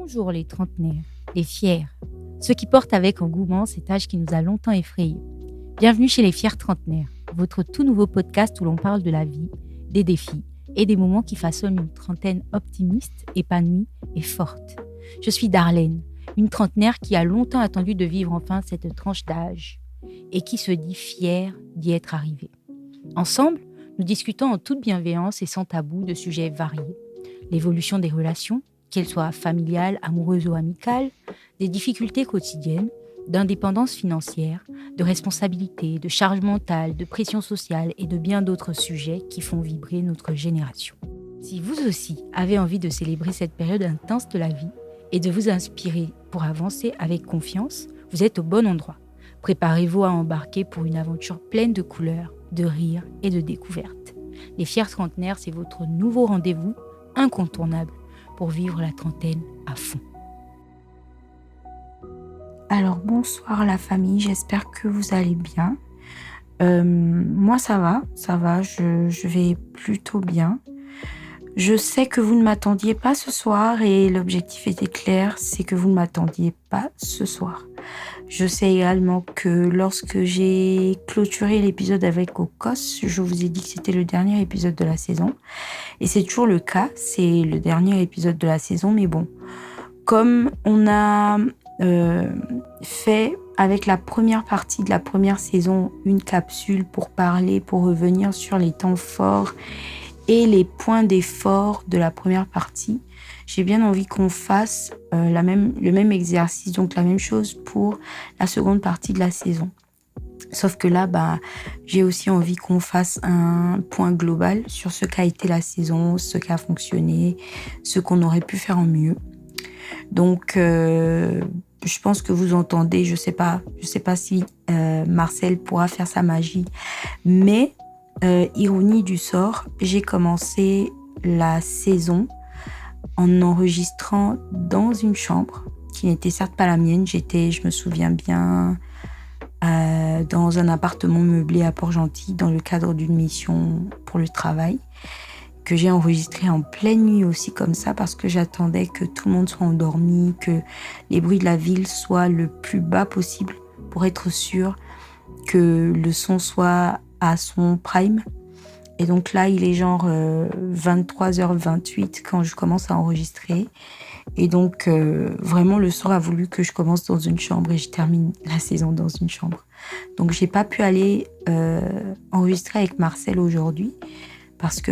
Bonjour les trentenaires, les fiers, ceux qui portent avec engouement cet âge qui nous a longtemps effrayés. Bienvenue chez les fiers trentenaires, votre tout nouveau podcast où l'on parle de la vie, des défis et des moments qui façonnent une trentaine optimiste, épanouie et forte. Je suis Darlène, une trentenaire qui a longtemps attendu de vivre enfin cette tranche d'âge et qui se dit fière d'y être arrivée. Ensemble, nous discutons en toute bienveillance et sans tabou de sujets variés. L'évolution des relations, qu'elles soient familiales, amoureuses ou amicales, des difficultés quotidiennes, d'indépendance financière, de responsabilité, de charge mentale, de pression sociale et de bien d'autres sujets qui font vibrer notre génération. Si vous aussi avez envie de célébrer cette période intense de la vie et de vous inspirer pour avancer avec confiance, vous êtes au bon endroit. Préparez-vous à embarquer pour une aventure pleine de couleurs, de rires et de découvertes. Les fiers trentenaires, c'est votre nouveau rendez-vous incontournable pour vivre la trentaine à fond. Alors bonsoir la famille, j'espère que vous allez bien. Moi ça va, je vais plutôt bien. Je sais que vous ne m'attendiez pas ce soir et l'objectif était clair, c'est que vous ne m'attendiez pas ce soir. Je sais également que lorsque j'ai clôturé l'épisode avec Okos, je vous ai dit que c'était le dernier épisode de la saison. Et c'est toujours le cas, c'est le dernier épisode de la saison, mais bon, comme on a fait avec la première partie de la première saison une capsule pour revenir sur les temps forts et les points d'effort de la première partie, j'ai bien envie qu'on fasse le même exercice, donc la même chose pour la seconde partie de la saison. Sauf que là, j'ai aussi envie qu'on fasse un point global sur ce qu'a été la saison, ce qui a fonctionné, ce qu'on aurait pu faire en mieux. Donc, je pense que vous entendez, je sais pas si Marcel pourra faire sa magie, mais ironie du sort, j'ai commencé la saison en enregistrant dans une chambre qui n'était certes pas la mienne. Je me souviens bien, dans un appartement meublé à Port-Gentil dans le cadre d'une mission pour le travail que j'ai enregistré en pleine nuit aussi comme ça parce que j'attendais que tout le monde soit endormi, que les bruits de la ville soient le plus bas possible pour être sûr que le son soit à son prime. Et donc là, il est genre 23h28 quand je commence à enregistrer. Et donc, vraiment, le sort a voulu que je commence dans une chambre et je termine la saison dans une chambre. Donc, j'ai pas pu aller enregistrer avec Marcel aujourd'hui parce que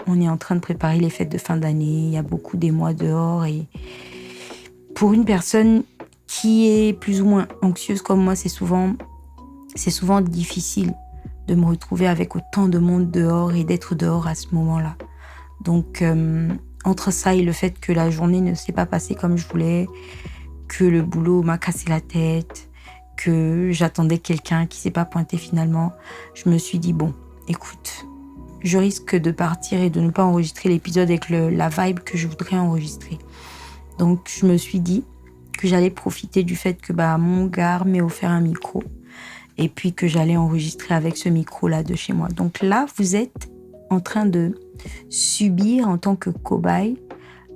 on est en train de préparer les fêtes de fin d'année. Il y a beaucoup d'émoi dehors et pour une personne qui est plus ou moins anxieuse comme moi, c'est souvent difficile de me retrouver avec autant de monde dehors et d'être dehors à ce moment-là. Donc, entre ça et le fait que la journée ne s'est pas passée comme je voulais, que le boulot m'a cassé la tête, que j'attendais quelqu'un qui s'est pas pointé finalement, je me suis dit, bon, écoute, je risque de partir et de ne pas enregistrer l'épisode avec la vibe que je voudrais enregistrer. Donc, je me suis dit que j'allais profiter du fait que mon gars m'ait offert un micro et puis que j'allais enregistrer avec ce micro-là de chez moi. Donc là, vous êtes en train de subir en tant que cobaye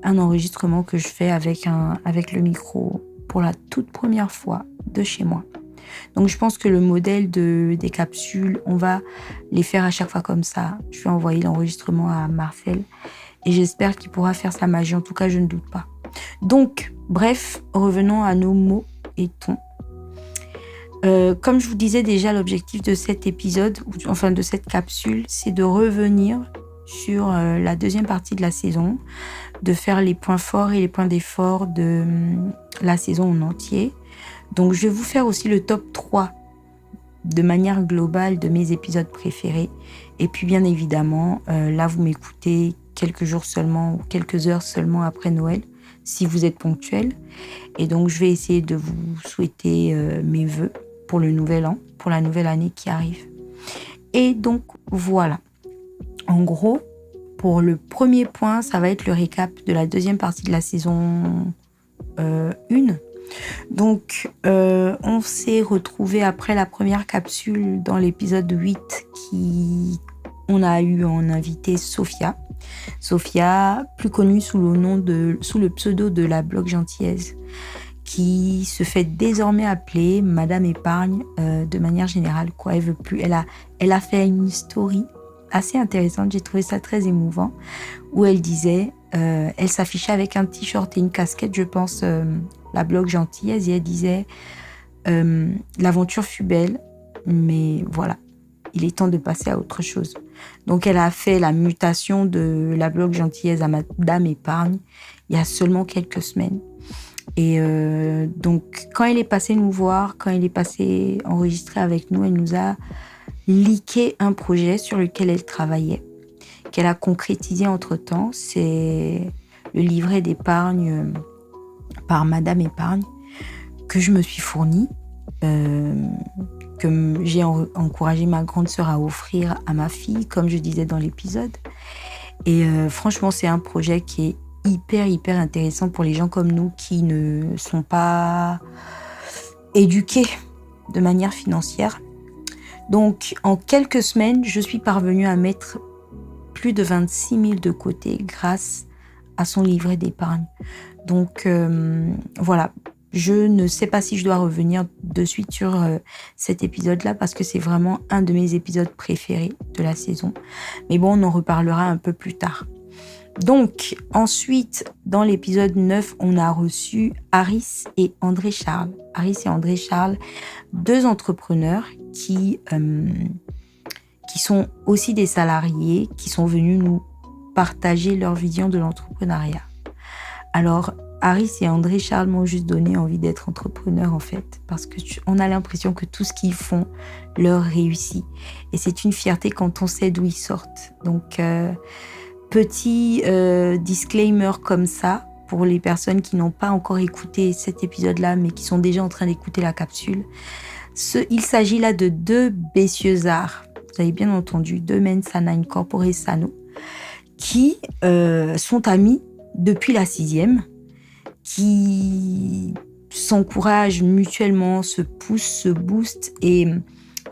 un enregistrement que je fais avec le micro pour la toute première fois de chez moi. Donc je pense que le modèle des capsules, on va les faire à chaque fois comme ça. Je vais envoyer l'enregistrement à Marcel et j'espère qu'il pourra faire sa magie. En tout cas, je ne doute pas. Donc, bref, revenons à nos mots et tons. Comme je vous disais déjà, l'objectif de cet épisode, enfin de cette capsule, c'est de revenir sur la deuxième partie de la saison, de faire les points forts et les points d'effort de la saison en entier. Donc je vais vous faire aussi le top 3 de manière globale de mes épisodes préférés. Et puis bien évidemment, là vous m'écoutez quelques jours seulement ou quelques heures seulement après Noël, si vous êtes ponctuel. Et donc je vais essayer de vous souhaiter mes vœux pour le nouvel an, pour la nouvelle année qui arrive. Et donc voilà. En gros, pour le premier point, ça va être le récap de la deuxième partie de la saison 1. Donc, on s'est retrouvés après la première capsule dans l'épisode 8 on a eu en invité Sophia. Sophia, plus connue sous le pseudo de la blog gentillesse, qui se fait désormais appeler Madame Épargne de manière générale. Quoi, elle veut plus. Elle a fait une story assez intéressante, j'ai trouvé ça très émouvant, où elle disait, elle s'affichait avec un t-shirt et une casquette, je pense, la blog gentillesse, et elle disait l'aventure fut belle, mais voilà, il est temps de passer à autre chose. Donc elle a fait la mutation de la blog gentillesse à Madame Épargne il y a seulement quelques semaines. Et donc quand elle est passée nous voir, quand elle est passée enregistrer avec nous, elle nous a leaké un projet sur lequel elle travaillait, qu'elle a concrétisé entre-temps. C'est le livret d'épargne par Madame Épargne que je me suis fournie, que j'ai encouragé ma grande sœur à offrir à ma fille, comme je disais dans l'épisode. Et franchement, c'est un projet qui est hyper intéressant pour les gens comme nous qui ne sont pas éduqués de manière financière. Donc, en quelques semaines, je suis parvenue à mettre plus de 26 000 de côté grâce à son livret d'épargne. Donc, voilà. Je ne sais pas si je dois revenir de suite sur cet épisode-là parce que c'est vraiment un de mes épisodes préférés de la saison. Mais bon, on en reparlera un peu plus tard. Donc, ensuite, dans l'épisode 9, on a reçu Harris et André Charles. Harris et André Charles, deux entrepreneurs qui sont aussi des salariés, qui sont venus nous partager leur vision de l'entrepreneuriat. Alors, Harris et André Charles m'ont juste donné envie d'être entrepreneur en fait, parce qu'on a l'impression que tout ce qu'ils font leur réussit. Et c'est une fierté quand on sait d'où ils sortent. Donc, petit disclaimer comme ça, pour les personnes qui n'ont pas encore écouté cet épisode-là, mais qui sont déjà en train d'écouter la capsule. Il s'agit là de deux Bessieux-Arts, vous avez bien entendu, deux Mensana Incorporé Sano, qui sont amis depuis la 6e, qui s'encouragent mutuellement, se poussent, se boostent et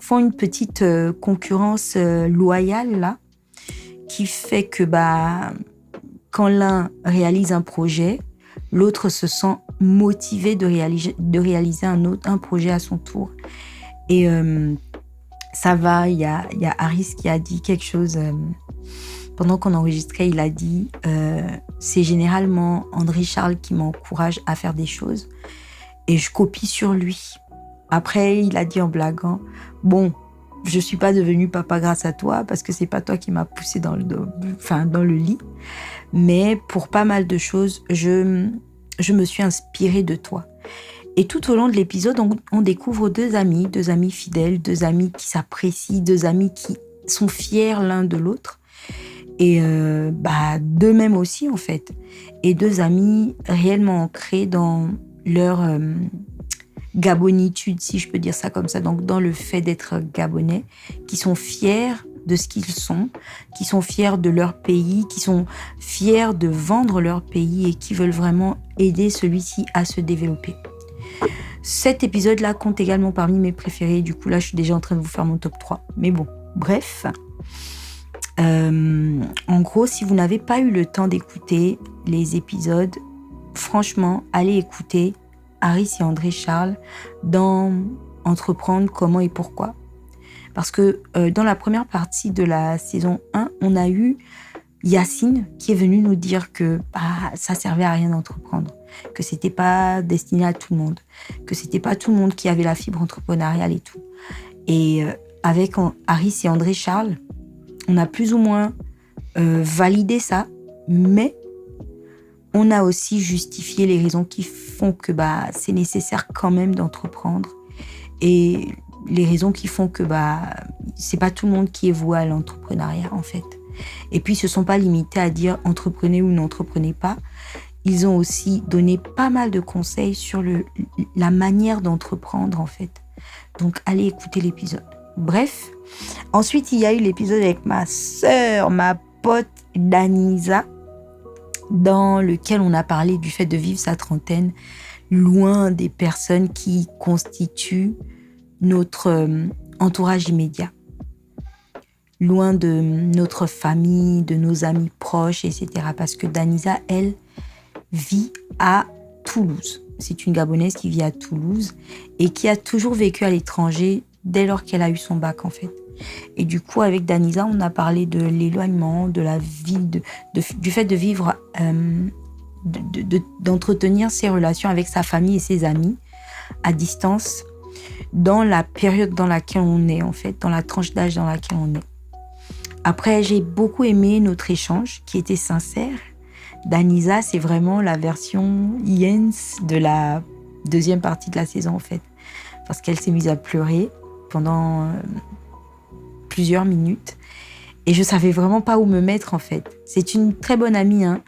font une petite concurrence loyale là, qui fait que quand l'un réalise un projet, l'autre se sent motivé de réaliser un projet à son tour. Et ça va, il y a Harris qui a dit quelque chose pendant qu'on enregistrait, il a dit c'est généralement André Charles qui m'encourage à faire des choses et je copie sur lui. Après, il a dit en blaguant, bon, je suis pas devenu papa grâce à toi parce que c'est pas toi qui m'as poussé dans le lit, mais pour pas mal de choses, je me suis inspirée de toi. Et tout au long de l'épisode, on découvre deux amis fidèles, deux amis qui s'apprécient, deux amis qui sont fiers l'un de l'autre. Et d'eux-mêmes aussi, en fait. Et deux amis réellement ancrés dans leur gabonitude, si je peux dire ça comme ça. Donc, dans le fait d'être gabonais, qui sont fiers de ce qu'ils sont, qui sont fiers de leur pays, qui sont fiers de vendre leur pays et qui veulent vraiment aider celui-ci à se développer. Cet épisode-là compte également parmi mes préférés. Du coup, là, je suis déjà en train de vous faire mon top 3. Mais bon, bref. En gros, si vous n'avez pas eu le temps d'écouter les épisodes, franchement, allez écouter Harris et André Charles dans Entreprendre, comment et pourquoi. Parce que dans la première partie de la saison 1, on a eu Yacine qui est venu nous dire que ça servait à rien d'entreprendre, que c'était pas destiné à tout le monde, que c'était pas tout le monde qui avait la fibre entrepreneuriale et tout. Et avec Harris et André Charles, on a plus ou moins validé ça, mais on a aussi justifié les raisons qui font que c'est nécessaire quand même d'entreprendre et les raisons qui font que c'est pas tout le monde qui est voué à l'entrepreneuriat en fait. Et puis ils se sont pas limités à dire entreprenez ou n'entreprenez pas. Ils ont aussi donné pas mal de conseils sur la manière d'entreprendre en fait. Donc allez écouter l'épisode. Bref, ensuite il y a eu l'épisode avec ma sœur, ma pote Danisa, dans lequel on a parlé du fait de vivre sa trentaine loin des personnes qui constituent notre entourage immédiat. loin de notre famille, de nos amis proches, etc. Parce que Danisa, elle, vit à Toulouse. C'est une Gabonaise qui vit à Toulouse et qui a toujours vécu à l'étranger dès lors qu'elle a eu son bac, en fait. Et du coup, avec Danisa, on a parlé de l'éloignement, de la vie, du fait de vivre, d'entretenir ses relations avec sa famille et ses amis à distance dans la période dans laquelle on est, en fait, dans la tranche d'âge dans laquelle on est. Après, j'ai beaucoup aimé notre échange qui était sincère. Danisa, c'est vraiment la version Jens de la deuxième partie de la saison, en fait. Parce qu'elle s'est mise à pleurer pendant plusieurs minutes. Et je savais vraiment pas où me mettre, en fait. C'est une très bonne amie, hein.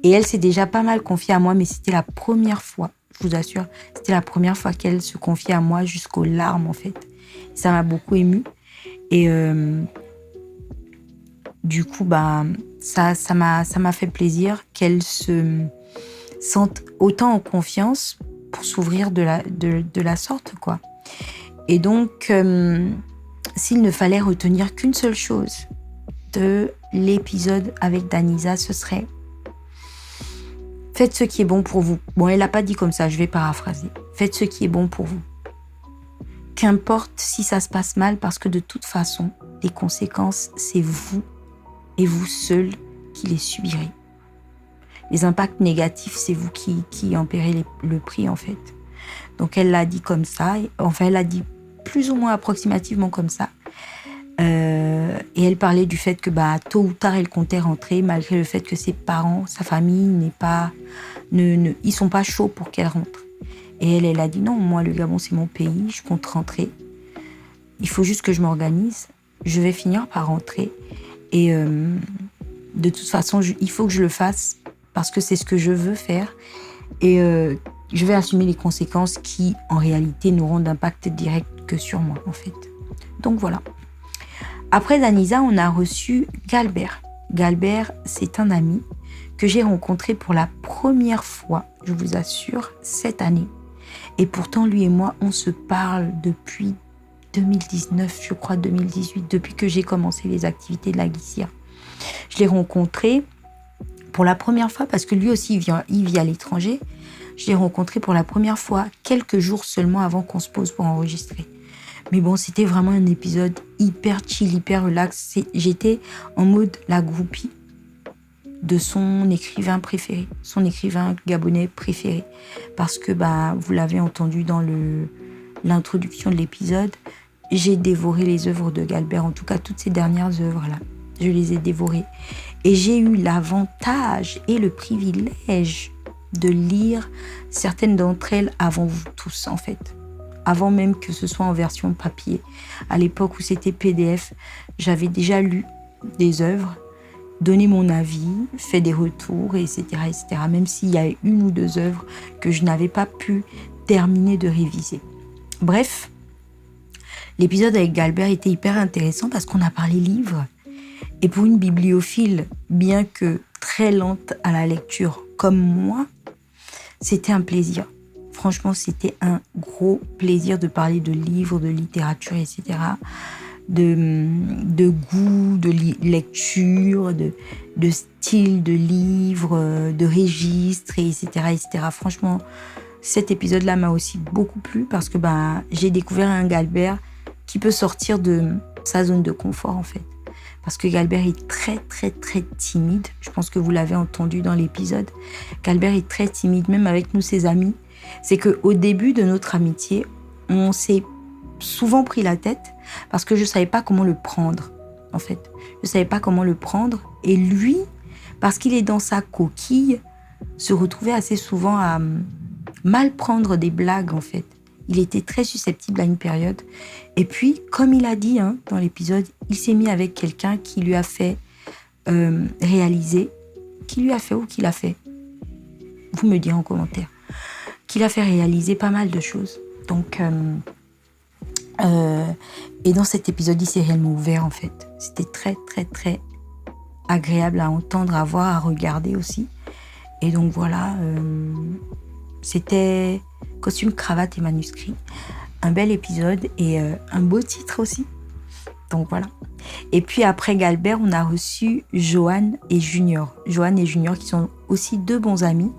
Et elle s'est déjà pas mal confiée à moi, mais c'était la première fois, je vous assure, c'était la première fois qu'elle se confiait à moi jusqu'aux larmes, en fait. Ça m'a beaucoup émue. Et du coup, ça m'a fait plaisir qu'elle se sente autant en confiance pour s'ouvrir de la sorte, quoi. Et donc, s'il ne fallait retenir qu'une seule chose de l'épisode avec Danisa, ce serait « Faites ce qui est bon pour vous ». Bon, elle n'a pas dit comme ça, je vais paraphraser. « Faites ce qui est bon pour vous ». Qu'importe si ça se passe mal, parce que de toute façon, les conséquences, c'est vous et vous seul qui les subirez. Les impacts négatifs, c'est vous qui en paierez le prix, en fait. Donc, elle l'a dit comme ça. Enfin, elle l'a dit plus ou moins approximativement comme ça. Et elle parlait du fait que tôt ou tard, elle comptait rentrer, malgré le fait que ses parents, sa famille, ils sont pas chauds pour qu'elle rentre. Et elle a dit non, moi, le Gabon, c'est mon pays, je compte rentrer. Il faut juste que je m'organise. Je vais finir par rentrer. Et de toute façon, il faut que je le fasse parce que c'est ce que je veux faire. Et je vais assumer les conséquences qui, en réalité, n'auront d'impact direct que sur moi, en fait. Donc voilà. Après Danisa, on a reçu Galbert. Galbert, c'est un ami que j'ai rencontré pour la première fois, je vous assure, cette année. Et pourtant, lui et moi, on se parle depuis 2019, je crois 2018, depuis que j'ai commencé les activités de la Guissière. Je l'ai rencontré pour la première fois parce que lui aussi, il vit à l'étranger. Je l'ai rencontré pour la première fois quelques jours seulement avant qu'on se pose pour enregistrer. Mais bon, c'était vraiment un épisode hyper chill, hyper relax. J'étais en mode la groupie de son écrivain préféré, son écrivain gabonais préféré. Parce que vous l'avez entendu dans l'introduction de l'épisode, j'ai dévoré les œuvres de Galbert, en tout cas toutes ces dernières œuvres-là. Je les ai dévorées. Et j'ai eu l'avantage et le privilège de lire certaines d'entre elles avant vous tous, en fait. Avant même que ce soit en version papier. À l'époque où c'était PDF, j'avais déjà lu des œuvres, donné mon avis, fait des retours, etc., etc. Même s'il y a une ou deux œuvres que je n'avais pas pu terminer de réviser. Bref, l'épisode avec Galbert était hyper intéressant parce qu'on a parlé livres. Et pour une bibliophile, bien que très lente à la lecture comme moi, c'était un plaisir. Franchement, c'était un gros plaisir de parler de livres, de littérature, etc. De goût, de lecture, de style de livre, de registre, etc., etc. Franchement, cet épisode-là m'a aussi beaucoup plu parce que j'ai découvert un Galbert qui peut sortir de sa zone de confort, en fait. Parce que Galbert est très, très, très timide. Je pense que vous l'avez entendu dans l'épisode. Galbert est très timide, même avec nous, ses amis. C'est qu'au début de notre amitié, on s'est souvent pris la tête parce que je ne savais pas comment le prendre, en fait. Je ne savais pas comment le prendre. Et lui, parce qu'il est dans sa coquille, se retrouvait assez souvent à mal prendre des blagues, en fait. Il était très susceptible à une période. Et puis, comme il a dit dans l'épisode, il s'est mis avec quelqu'un qui lui a fait réaliser. Qui lui a fait ou qui l'a fait ? Vous me direz en commentaire. Qui l'a fait réaliser pas mal de choses. Donc, et dans cet épisode, il s'est réellement ouvert, en fait. C'était très, très, très agréable à entendre, à voir, à regarder aussi. Et donc, voilà, c'était costume, cravate et manuscrit. Un bel épisode et un beau titre aussi. Donc voilà. Et puis après Galbert, on a reçu Johan et Junior. Johan et Junior qui sont aussi 2 bons amis.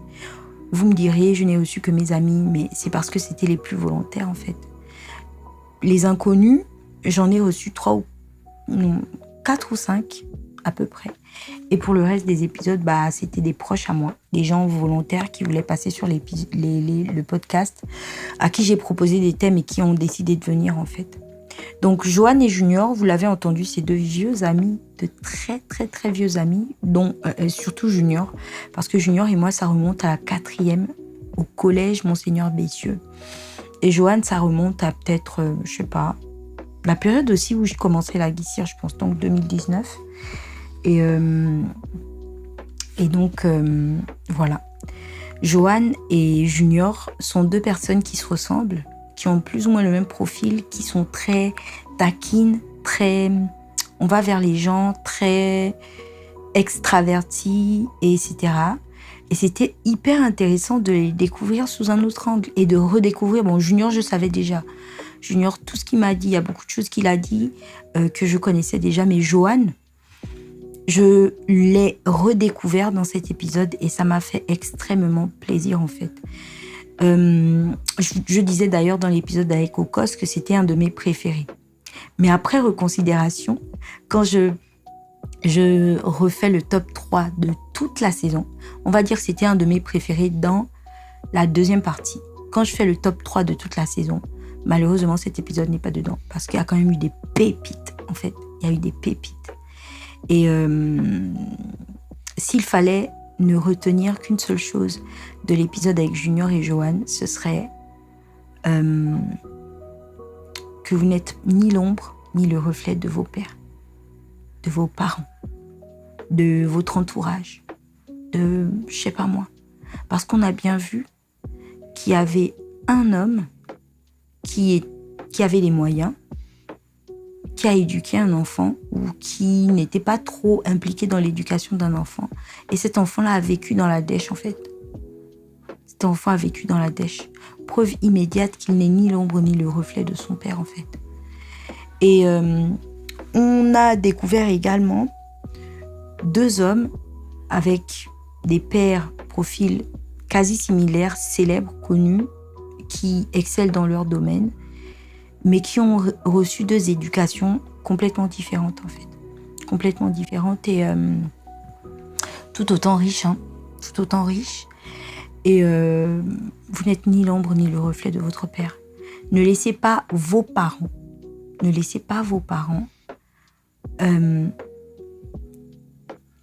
Vous me direz, je n'ai reçu que mes amis, mais c'est parce que c'était les plus volontaires en fait. Les inconnus, j'en ai reçu 4 ou 5 à peu près. Et pour le reste des épisodes, c'était des proches à moi, des gens volontaires qui voulaient passer sur le podcast, à qui j'ai proposé des thèmes et qui ont décidé de venir en fait. Donc Johan et Junior, vous l'avez entendu, c'est 2 vieux amis, de très très très vieux amis, dont surtout Junior, parce que Junior et moi, ça remonte à la 4e au collège Monseigneur Bessieux. Et Johan, ça remonte à peut-être, je sais pas, la période aussi où je commençais la guissière, je pense, donc 2019. Et donc, voilà. Johan et Junior sont 2 personnes qui se ressemblent, qui ont plus ou moins le même profil, qui sont très taquines, très... On va vers les gens, très extravertis, etc. Et c'était hyper intéressant de les découvrir sous un autre angle et de redécouvrir. Bon, Junior, je savais déjà. Junior, tout ce qu'il m'a dit, il y a beaucoup de choses qu'il a dit que je connaissais déjà. Mais Johan, je l'ai redécouvert dans cet épisode et ça m'a fait extrêmement plaisir en fait. Je disais d'ailleurs dans l'épisode avec Okos que c'était un de mes préférés. Mais après reconsidération, quand je refais le top 3 de toute la saison, on va dire que c'était un de mes préférés dans la 2e partie. Quand je fais le top 3 de toute la saison, malheureusement cet épisode n'est pas dedans parce qu'il y a quand même eu des pépites en fait. Il y a eu des pépites. Et s'il fallait ne retenir qu'une seule chose de l'épisode avec Junior et Johan, ce serait que vous n'êtes ni l'ombre ni le reflet de vos pères, de vos parents, de votre entourage, de je sais pas moi. Parce qu'on a bien vu qu'il y avait un homme qui avait les moyens, qui a éduqué un enfant ou qui n'était pas trop impliqué dans l'éducation d'un enfant. Et cet enfant-là a vécu dans la dèche, en fait. Cet enfant a vécu dans la dèche. Preuve immédiate qu'il n'est ni l'ombre ni le reflet de son père, en fait. Et on a découvert également 2 hommes avec des pères, profils quasi similaires, célèbres, connus, qui excellent dans leur domaine, mais qui ont reçu 2 éducations complètement différentes, en fait. Complètement différentes et tout autant riches, hein. Tout autant riches. Et vous n'êtes ni l'ombre ni le reflet de votre père. Ne laissez pas vos parents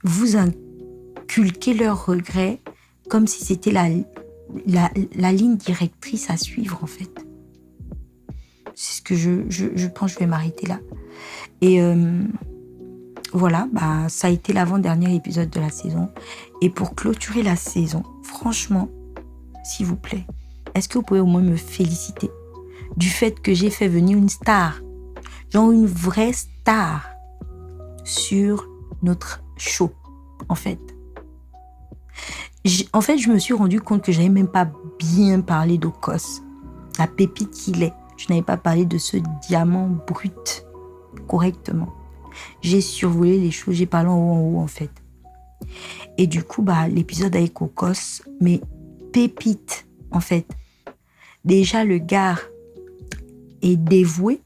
vous inculquer leurs regrets comme si c'était la ligne directrice à suivre, en fait. C'est ce que je pense que je vais m'arrêter là. Et voilà, ça a été l'avant-dernier épisode de la saison. Et pour clôturer la saison, franchement, s'il vous plaît, est-ce que vous pouvez au moins me féliciter du fait que j'ai fait venir une star, genre une vraie star, sur notre show, en fait. Je me suis rendu compte que je n'avais même pas bien parlé d'Okos, la pépite qu'il est. Je n'avais pas parlé de ce diamant brut correctement. J'ai survolé les choses, j'ai parlé en haut, en fait. Et du coup, l'épisode avec Okos, mais pépite, en fait. Déjà, le gars est dévoué,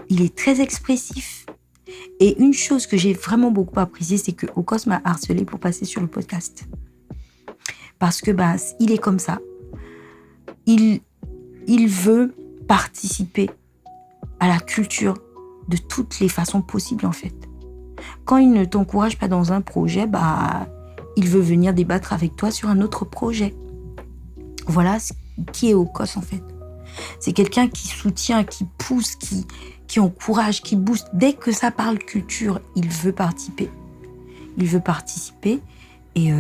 il est très expressif. Et une chose que j'ai vraiment beaucoup appréciée, c'est que Okos m'a harcelé pour passer sur le podcast. Parce que il est comme ça. Il veut participer à la culture de toutes les façons possibles, en fait. Quand il ne t'encourage pas dans un projet, il veut venir débattre avec toi sur un autre projet. Voilà qui est Okos, en fait. C'est quelqu'un qui soutient, qui pousse, qui encourage, qui booste. Dès que ça parle culture, il veut participer. Et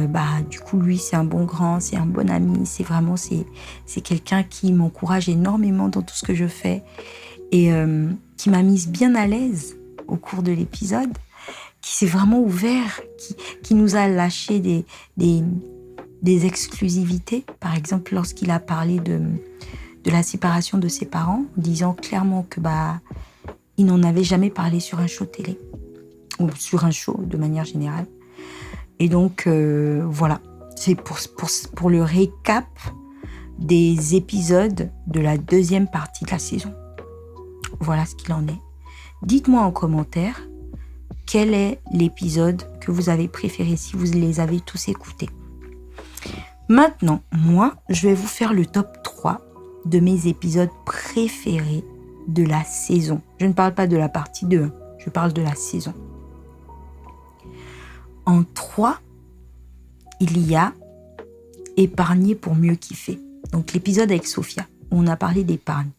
du coup, lui, c'est un bon grand, c'est un bon ami. C'est quelqu'un qui m'encourage énormément dans tout ce que je fais et qui m'a mise bien à l'aise au cours de l'épisode, qui s'est vraiment ouvert, qui nous a lâché des exclusivités. Par exemple, lorsqu'il a parlé de la séparation de ses parents, en disant clairement que il n'en avait jamais parlé sur un show télé, ou sur un show de manière générale. Et donc, voilà, c'est pour le récap des épisodes de la deuxième partie de la saison. Voilà ce qu'il en est. Dites-moi en commentaire quel est l'épisode que vous avez préféré, si vous les avez tous écoutés. Maintenant, moi, je vais vous faire le top 3 de mes épisodes préférés de la saison. Je ne parle pas de la partie 2, je parle de la saison. En 3, il y a Épargner pour mieux kiffer. Donc l'épisode avec Sophia, où on a parlé d'épargne.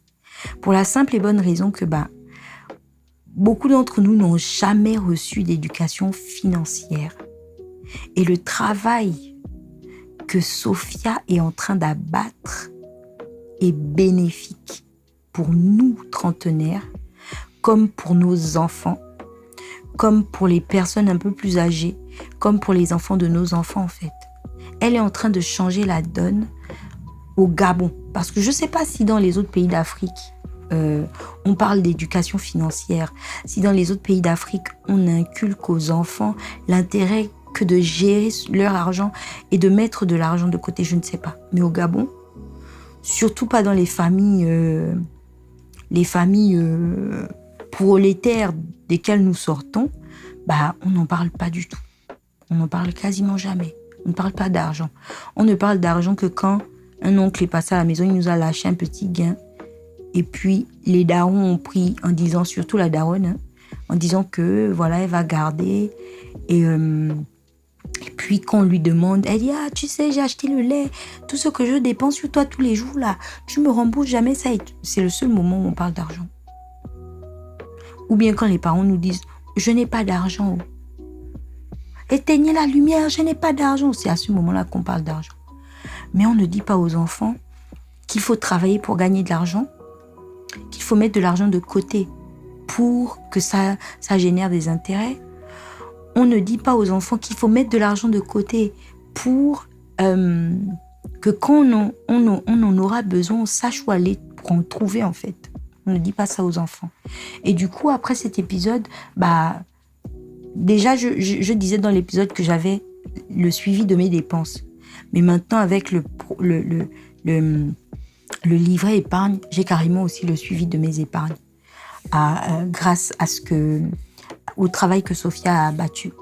Pour la simple et bonne raison que beaucoup d'entre nous n'ont jamais reçu d'éducation financière. Et le travail que Sophia est en train d'abattre est bénéfique pour nous trentenaires, comme pour nos enfants, comme pour les personnes un peu plus âgées, comme pour les enfants de nos enfants en fait. Elle est en train de changer la donne au Gabon. Parce que je ne sais pas si dans les autres pays d'Afrique, on parle d'éducation financière. Si dans les autres pays d'Afrique, on inculque aux enfants l'intérêt que de gérer leur argent et de mettre de l'argent de côté, je ne sais pas. Mais au Gabon, surtout pas dans les familles prolétaires desquelles nous sortons, on n'en parle pas du tout. On n'en parle quasiment jamais. On ne parle pas d'argent. On ne parle d'argent que quand un oncle est passé à la maison, il nous a lâché un petit gain. Et puis, les darons ont pris, en disant, surtout la daronne, en disant que, voilà, elle va garder. Et puis, quand on lui demande, elle dit, tu sais, j'ai acheté le lait. Tout ce que je dépense sur toi tous les jours, là, tu me rembourses jamais ça. Et c'est le seul moment où on parle d'argent. Ou bien quand les parents nous disent, je n'ai pas d'argent. Éteignez la lumière, je n'ai pas d'argent. C'est à ce moment-là qu'on parle d'argent. Mais on ne dit pas aux enfants qu'il faut travailler pour gagner de l'argent, qu'il faut mettre de l'argent de côté pour que ça génère des intérêts. On ne dit pas aux enfants qu'il faut mettre de l'argent de côté pour que quand on en aura besoin, on sache où aller pour en trouver en fait. On ne dit pas ça aux enfants. Et du coup, après cet épisode, déjà, je disais dans l'épisode que j'avais le suivi de mes dépenses. Mais maintenant, avec le livret épargne, j'ai carrément aussi le suivi de mes épargnes. Grâce au travail que Sophia a abattu.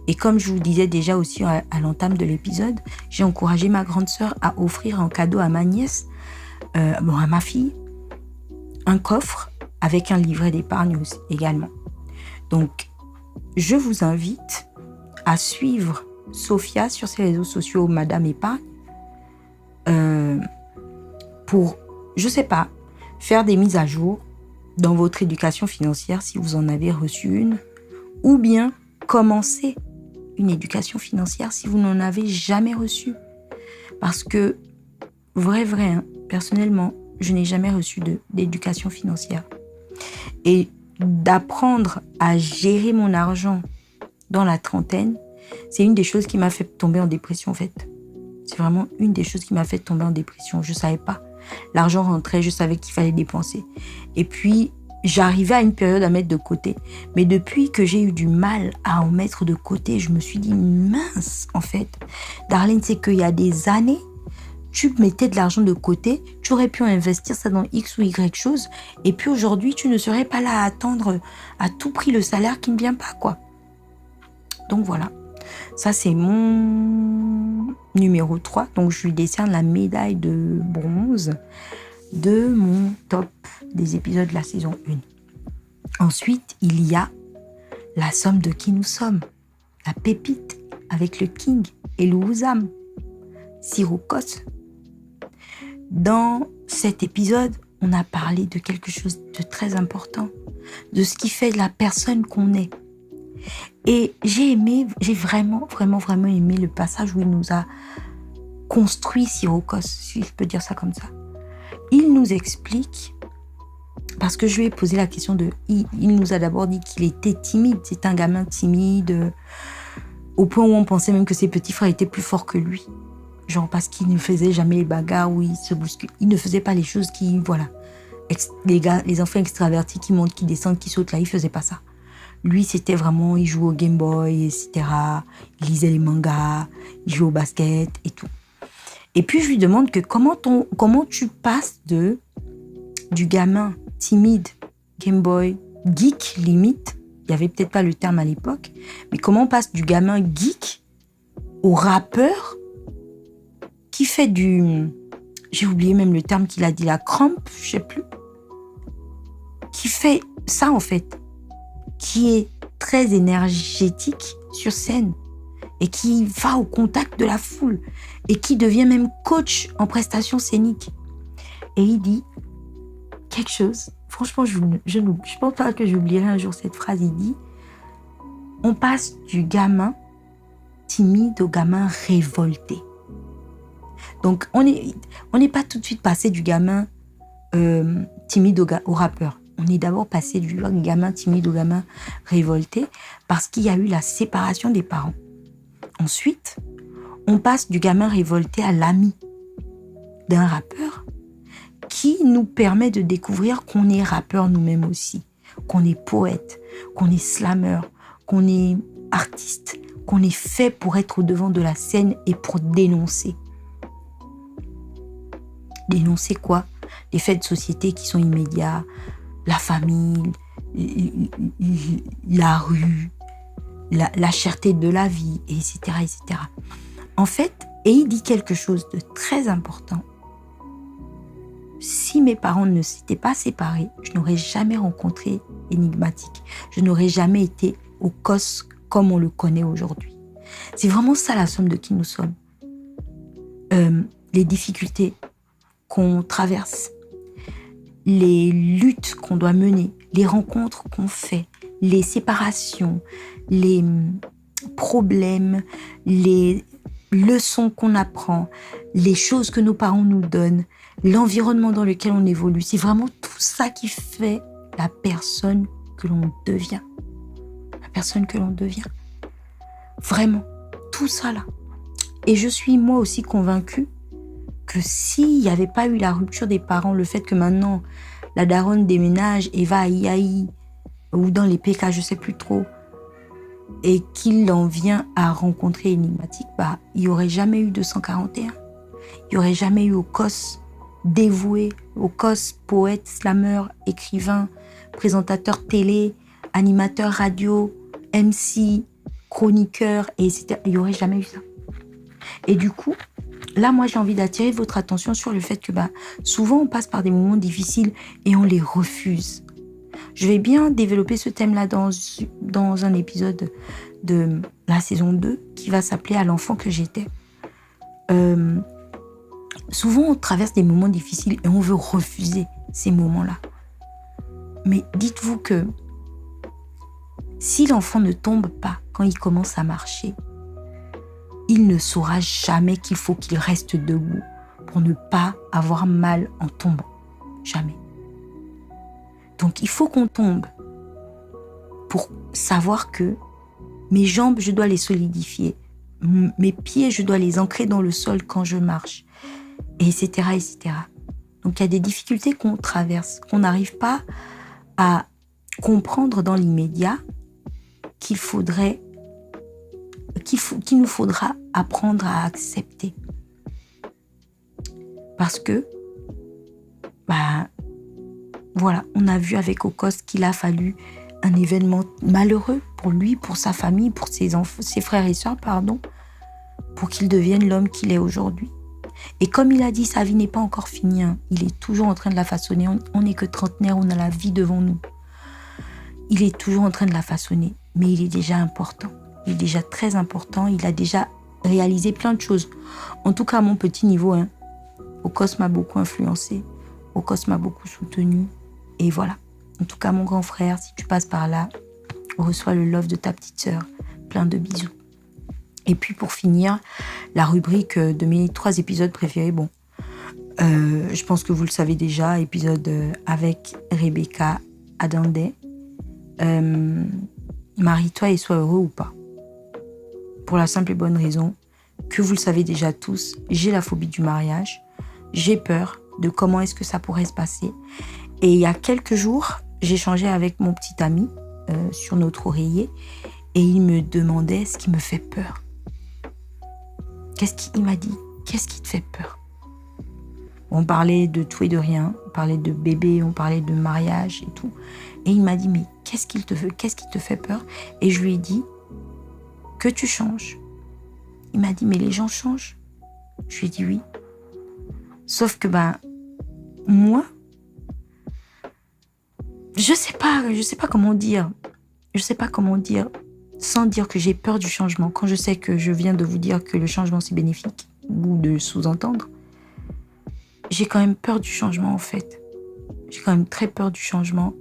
Et comme je vous disais déjà aussi à l'entame de l'épisode, j'ai encouragé ma grande sœur à offrir en cadeau à ma nièce, à ma fille, un coffre avec un livret d'épargne aussi, également. Donc, je vous invite à suivre Sophia sur ses réseaux sociaux, Madame Épargne, pour, je sais pas, faire des mises à jour dans votre éducation financière si vous en avez reçu une, ou bien commencer une éducation financière si vous n'en avez jamais reçu. Parce que, vrai, personnellement, je n'ai jamais reçu d'éducation financière. Et d'apprendre à gérer mon argent dans la trentaine, c'est une des choses qui m'a fait tomber en dépression en fait. C'est vraiment une des choses qui m'a fait tomber en dépression. Je ne savais pas. L'argent rentrait, je savais qu'il fallait dépenser. Et puis, j'arrivais à une période à mettre de côté. Mais depuis que j'ai eu du mal à en mettre de côté, je me suis dit, mince, en fait. Darlene, c'est qu'il y a des années, tu mettais de l'argent de côté, tu aurais pu investir ça dans X ou Y chose. Et puis aujourd'hui, tu ne serais pas là à attendre à tout prix le salaire qui ne vient pas, quoi. Donc voilà. Ça, c'est mon numéro 3. Donc, je lui décerne la médaille de bronze de mon top des épisodes de la saison 1. Ensuite, il y a la somme de qui nous sommes. La pépite avec le King et Lououzam. Sirocos. Dans cet épisode, on a parlé de quelque chose de très important. De ce qui fait la personne qu'on est. Et j'ai vraiment aimé le passage où il nous a construit Sirocos, si je peux dire ça comme ça. Il nous explique, parce que je lui ai posé la question il nous a d'abord dit qu'il était timide, c'est un gamin timide, au point où on pensait même que ses petits frères étaient plus forts que lui. Genre parce qu'il ne faisait jamais les bagarres où il se bouscule. Il ne faisait pas les choses qui, voilà. les enfants extravertis qui montent, qui descendent, qui sautent, là, il faisait pas ça. Lui, c'était vraiment, il jouait au Game Boy, etc. Il lisait les mangas, il jouait au basket et tout. Et puis, je lui demande que comment tu passes du gamin timide, Game Boy, geek limite, il n'y avait peut-être pas le terme à l'époque, mais comment on passe du gamin geek au rappeur qui fait j'ai oublié même le terme qu'il a dit, la cramp, je sais plus, qui fait ça en fait, qui est très énergétique sur scène et qui va au contact de la foule et qui devient même coach en prestations scéniques. Et il dit quelque chose, franchement, je pense pas que j'oublierai un jour cette phrase. Il dit, on passe du gamin timide au gamin révolté. Donc, on n'est pas tout de suite passé du gamin timide au rappeur. On est d'abord passé du gamin timide au gamin révolté parce qu'il y a eu la séparation des parents. Ensuite, on passe du gamin révolté à l'ami d'un rappeur qui nous permet de découvrir qu'on est rappeur nous-mêmes aussi, qu'on est poète, qu'on est slammer, qu'on est artiste, qu'on est fait pour être au devant de la scène et pour dénoncer. Dénoncer quoi? Les faits de société qui sont immédiats, la famille, la rue, la cherté de la vie, etc., etc. En fait, et il dit quelque chose de très important. Si mes parents ne s'étaient pas séparés, je n'aurais jamais rencontré Enigmatique. Je n'aurais jamais été au COS comme on le connaît aujourd'hui. C'est vraiment ça la somme de qui nous sommes. Les difficultés qu'on traverse, les luttes qu'on doit mener, les rencontres qu'on fait, les séparations, les problèmes, les leçons qu'on apprend, les choses que nos parents nous donnent, l'environnement dans lequel on évolue. C'est vraiment tout ça qui fait la personne que l'on devient. La personne que l'on devient. Vraiment, tout ça là. Et je suis moi aussi convaincue que s'il n'y avait pas eu la rupture des parents, le fait que maintenant la daronne déménage et va à IAI ou dans les PK, je sais plus trop, et qu'il en vient à rencontrer Enigmatique, il n'y aurait jamais eu 241. Il n'y aurait jamais eu au COS dévoué, au COS poète, slammer, écrivain, présentateur télé, animateur radio, MC, chroniqueur, etc. Il n'y aurait jamais eu ça. Et du coup, là, moi, j'ai envie d'attirer votre attention sur le fait que souvent, on passe par des moments difficiles et on les refuse. Je vais bien développer ce thème-là dans un épisode de la saison 2 qui va s'appeler « À l'enfant que j'étais ». Souvent, on traverse des moments difficiles et on veut refuser ces moments-là. Mais dites-vous que si l'enfant ne tombe pas quand il commence à marcher, il ne saura jamais qu'il faut qu'il reste debout pour ne pas avoir mal en tombant. Jamais. Donc, il faut qu'on tombe pour savoir que mes jambes, je dois les solidifier. Mes pieds, je dois les ancrer dans le sol quand je marche, etc., etc. Donc, il y a des difficultés qu'on traverse, qu'on n'arrive pas à comprendre dans l'immédiat, qu'il nous faudra apprendre à accepter. Parce que, voilà, on a vu avec Okos qu'il a fallu un événement malheureux pour lui, pour sa famille, pour ses frères et sœurs, pour qu'il devienne l'homme qu'il est aujourd'hui. Et comme il a dit, sa vie n'est pas encore finie. Il est toujours en train de la façonner. On n'est que trentenaire, on a la vie devant nous. Il est toujours en train de la façonner, mais il est déjà important. Il est déjà très important. Il a déjà réalisé plein de choses. En tout cas, à mon petit niveau, Okos m'a beaucoup influencé. Okos m'a beaucoup soutenu. Et voilà. En tout cas, mon grand frère, si tu passes par là, reçois le love de ta petite sœur. Plein de bisous. Et puis pour finir, la rubrique de mes 3 épisodes préférés. Je pense que vous le savez déjà, épisode avec Rebecca Adande. Marie-toi et sois heureux ou pas. Pour la simple et bonne raison que vous le savez déjà tous, j'ai la phobie du mariage. J'ai peur de comment est-ce que ça pourrait se passer. Et il y a quelques jours, j'échangeais avec mon petit ami sur notre oreiller et il me demandait ce qui me fait peur. Il m'a dit, qu'est-ce qui te fait peur? On parlait de tout et de rien, on parlait de bébé, on parlait de mariage et tout. Et il m'a dit, mais qu'est-ce qui te fait peur? Et je lui ai dit, que tu changes. Il m'a dit, mais les gens changent. Je lui ai dit oui. Sauf que moi, je sais pas comment dire. Je sais pas comment dire sans dire que j'ai peur du changement. Quand je sais que je viens de vous dire que le changement c'est bénéfique ou de sous-entendre, j'ai quand même peur du changement en fait. J'ai quand même très peur du changement.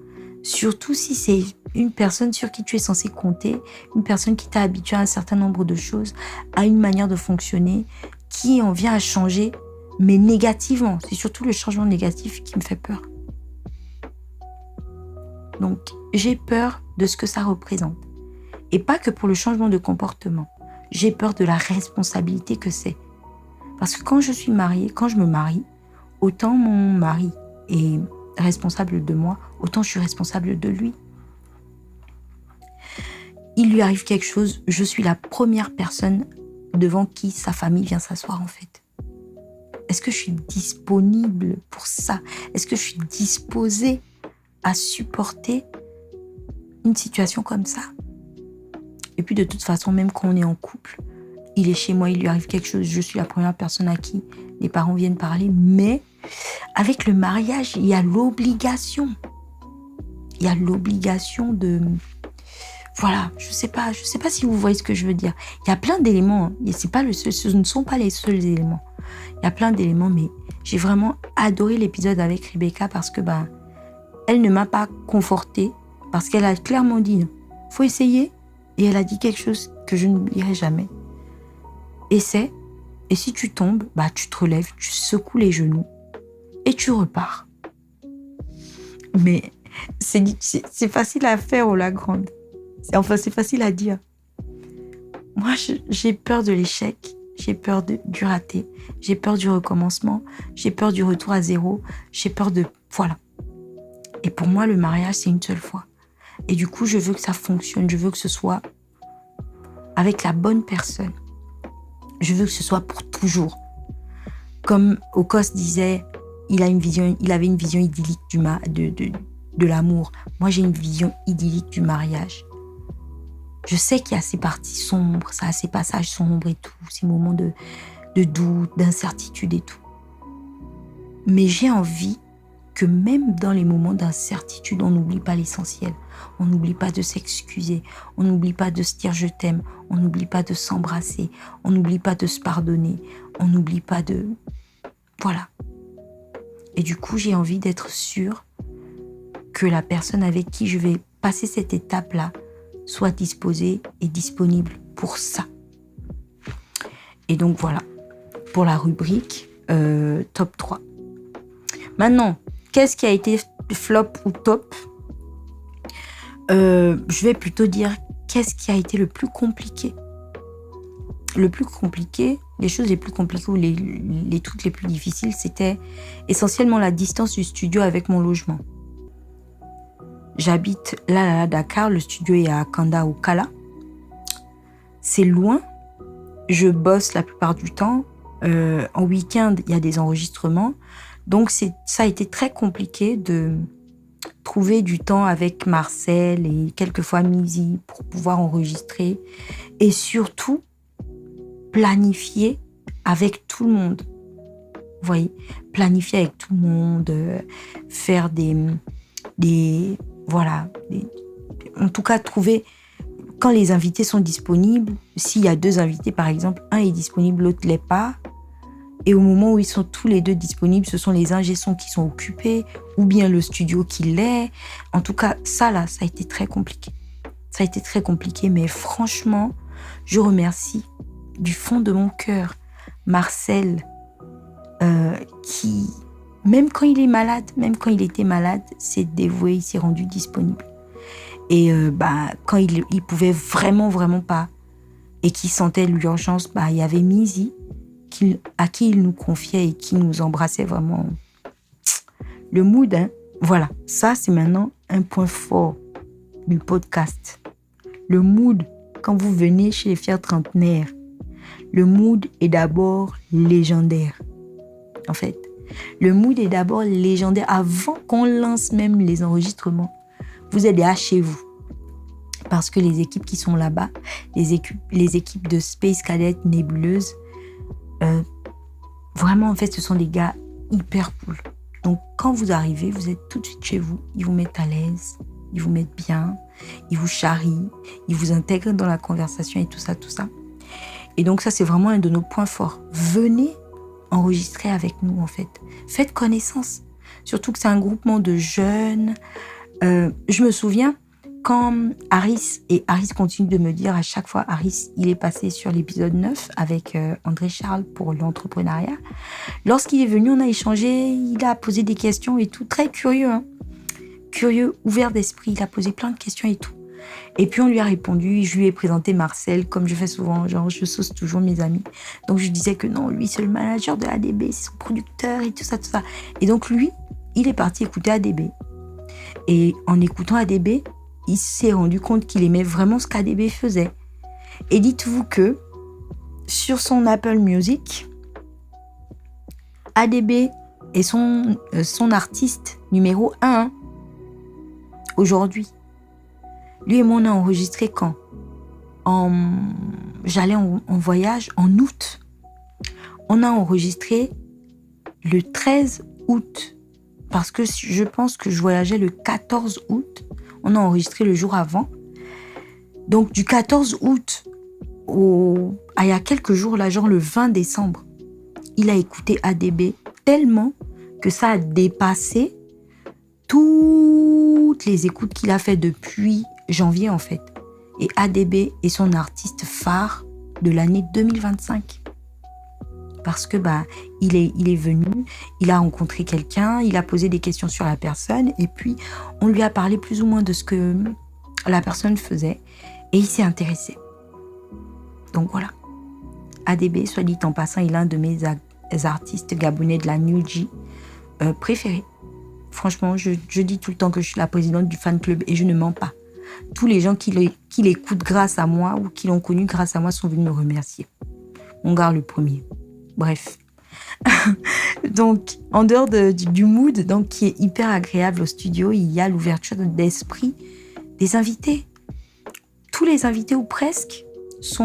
Surtout si c'est une personne sur qui tu es censé compter, une personne qui t'a habitué à un certain nombre de choses, à une manière de fonctionner, qui en vient à changer, mais négativement. C'est surtout le changement négatif qui me fait peur. Donc, j'ai peur de ce que ça représente. Et pas que pour le changement de comportement. J'ai peur de la responsabilité que c'est. Parce que quand je me marie, autant mon mari est responsable de moi, autant je suis responsable de lui. Il lui arrive quelque chose, je suis la première personne devant qui sa famille vient s'asseoir en fait. Est-ce que je suis disponible pour ça? Est-ce que je suis disposée à supporter une situation comme ça? Et puis de toute façon, même quand on est en couple, il est chez moi, il lui arrive quelque chose, je suis la première personne à qui les parents viennent parler. Mais avec le mariage, il y a l'obligation. Il y a l'obligation de... Voilà, je sais pas si vous voyez ce que je veux dire. Il y a plein d'éléments, et ce ne sont pas les seuls éléments. Il y a plein d'éléments, mais j'ai vraiment adoré l'épisode avec Rebecca parce que elle ne m'a pas confortée, parce qu'elle a clairement dit faut essayer, et elle a dit quelque chose que je n'oublierai jamais. Essaie, et si tu tombes, tu te relèves, tu secoues les genoux et tu repars. Mais c'est facile à faire, la grande. C'est facile à dire. Moi, j'ai peur de l'échec, j'ai peur du raté, j'ai peur du recommencement, j'ai peur du retour à zéro, j'ai peur de... Voilà. Et pour moi, le mariage, c'est une seule fois. Et du coup, je veux que ça fonctionne, je veux que ce soit avec la bonne personne. Je veux que ce soit pour toujours. Comme Okos disait, il avait une vision idyllique de l'amour. Moi, j'ai une vision idyllique du mariage. Je sais qu'il y a ces parties sombres, ça a ces passages sombres et tout, ces moments de doute, d'incertitude et tout. Mais j'ai envie que même dans les moments d'incertitude, on n'oublie pas l'essentiel. On n'oublie pas de s'excuser, on n'oublie pas de se dire je t'aime, on n'oublie pas de s'embrasser, on n'oublie pas de se pardonner, on n'oublie pas de... Voilà. Et du coup, j'ai envie d'être sûre que la personne avec qui je vais passer cette étape-là soit disposée et disponible pour ça. Et donc voilà, pour la rubrique top 3. Maintenant, qu'est-ce qui a été flop ou top? Je vais plutôt dire qu'est-ce qui a été le plus compliqué. Le plus compliqué, les choses les plus compliquées ou les trucs les plus difficiles, c'était essentiellement la distance du studio avec mon logement. J'habite là à Dakar, le studio est à Kanda ou Kala. C'est loin, je bosse la plupart du temps. En week-end, il y a des enregistrements. Donc ça a été très compliqué de trouver du temps avec Marcel et quelquefois Mizi pour pouvoir enregistrer. Et surtout, planifier avec tout le monde. Vous voyez, planifier avec tout le monde, faire en tout cas, trouver quand les invités sont disponibles. S'il y a 2 invités, par exemple, un est disponible, l'autre ne l'est pas. Et au moment où ils sont tous les 2 disponibles, ce sont les ingé-sons qui sont occupés ou bien le studio qui l'est. En tout cas, ça a été très compliqué. Ça a été très compliqué, mais franchement, je remercie du fond de mon cœur Marcel qui, même quand il est malade, même quand il était malade, s'est dévoué, il s'est rendu disponible. Et quand il pouvait vraiment pas et qu'il sentait l'urgence, il y avait Mizi à qui il nous confiait et qui nous embrassait vraiment. Le mood, Voilà, ça c'est maintenant un point fort du podcast. Le mood, quand vous venez chez les fiers trentenaires, le mood est d'abord légendaire. En fait, le mood est d'abord légendaire. Avant qu'on lance même les enregistrements, vous êtes déjà chez vous. Parce que les équipes qui sont là-bas, les équipes de Space Cadet Nébuleuse, vraiment, en fait, ce sont des gars hyper cool. Donc, quand vous arrivez, vous êtes tout de suite chez vous. Ils vous mettent à l'aise, ils vous mettent bien, ils vous charrient, ils vous intègrent dans la conversation et tout ça, tout ça. Et donc, ça, c'est vraiment un de nos points forts. Venez enregistrer avec nous, en fait. Faites connaissance. Surtout que c'est un groupement de jeunes. Je me souviens, quand Harris continue de me dire à chaque fois, Harris, il est passé sur l'épisode 9 avec André Charles pour l'entrepreneuriat. Lorsqu'il est venu, on a échangé, il a posé des questions et tout, très curieux, hein. Curieux, ouvert d'esprit, il a posé plein de questions et tout. Et puis on lui a répondu, je lui ai présenté Marcel, comme je fais souvent, genre je sauce toujours mes amis. Donc je lui disais que non, lui c'est le manager de ADB, c'est son producteur et tout ça, tout ça. Et donc lui, il est parti écouter ADB. Et en écoutant ADB, il s'est rendu compte qu'il aimait vraiment ce qu'ADB faisait. Et dites-vous que sur son Apple Music, ADB est son artiste numéro 1 aujourd'hui. Lui et moi, on a enregistré quand ? J'allais en voyage en août. On a enregistré le 13 août. Parce que je pense que je voyageais le 14 août. On a enregistré le jour avant. Donc, du 14 août à il y a quelques jours, là, genre le 20 décembre, il a écouté ADB tellement que ça a dépassé toutes les écoutes qu'il a fait depuis janvier, en fait. Et ADB est son artiste phare de l'année 2025. Parce que il est venu, il a rencontré quelqu'un, il a posé des questions sur la personne et puis on lui a parlé plus ou moins de ce que la personne faisait et il s'est intéressé. Donc voilà. ADB, soit dit en passant, il est un de mes artistes gabonais de la New G préférés. Franchement, je dis tout le temps que je suis la présidente du fan club et je ne mens pas. Tous les gens qui l'écoutent grâce à moi ou qui l'ont connu grâce à moi sont venus me remercier. On garde le premier. Bref. Donc, en dehors du mood, donc, qui est hyper agréable au studio, il y a l'ouverture d'esprit des invités. Tous les invités, ou presque, se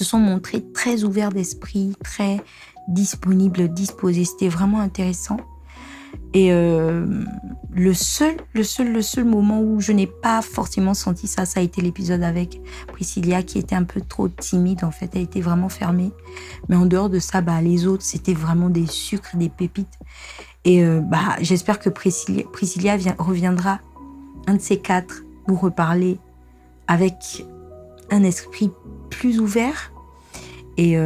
sont montrés très ouverts d'esprit, très disponibles, disposés. C'était vraiment intéressant. Et le seul moment où je n'ai pas forcément senti ça a été l'épisode avec Priscilla qui était un peu trop timide en fait, elle était vraiment fermée. Mais en dehors de ça, les autres c'était vraiment des sucres, des pépites. Et j'espère que Priscilla reviendra un de ces quatre nous reparler avec un esprit plus ouvert. Et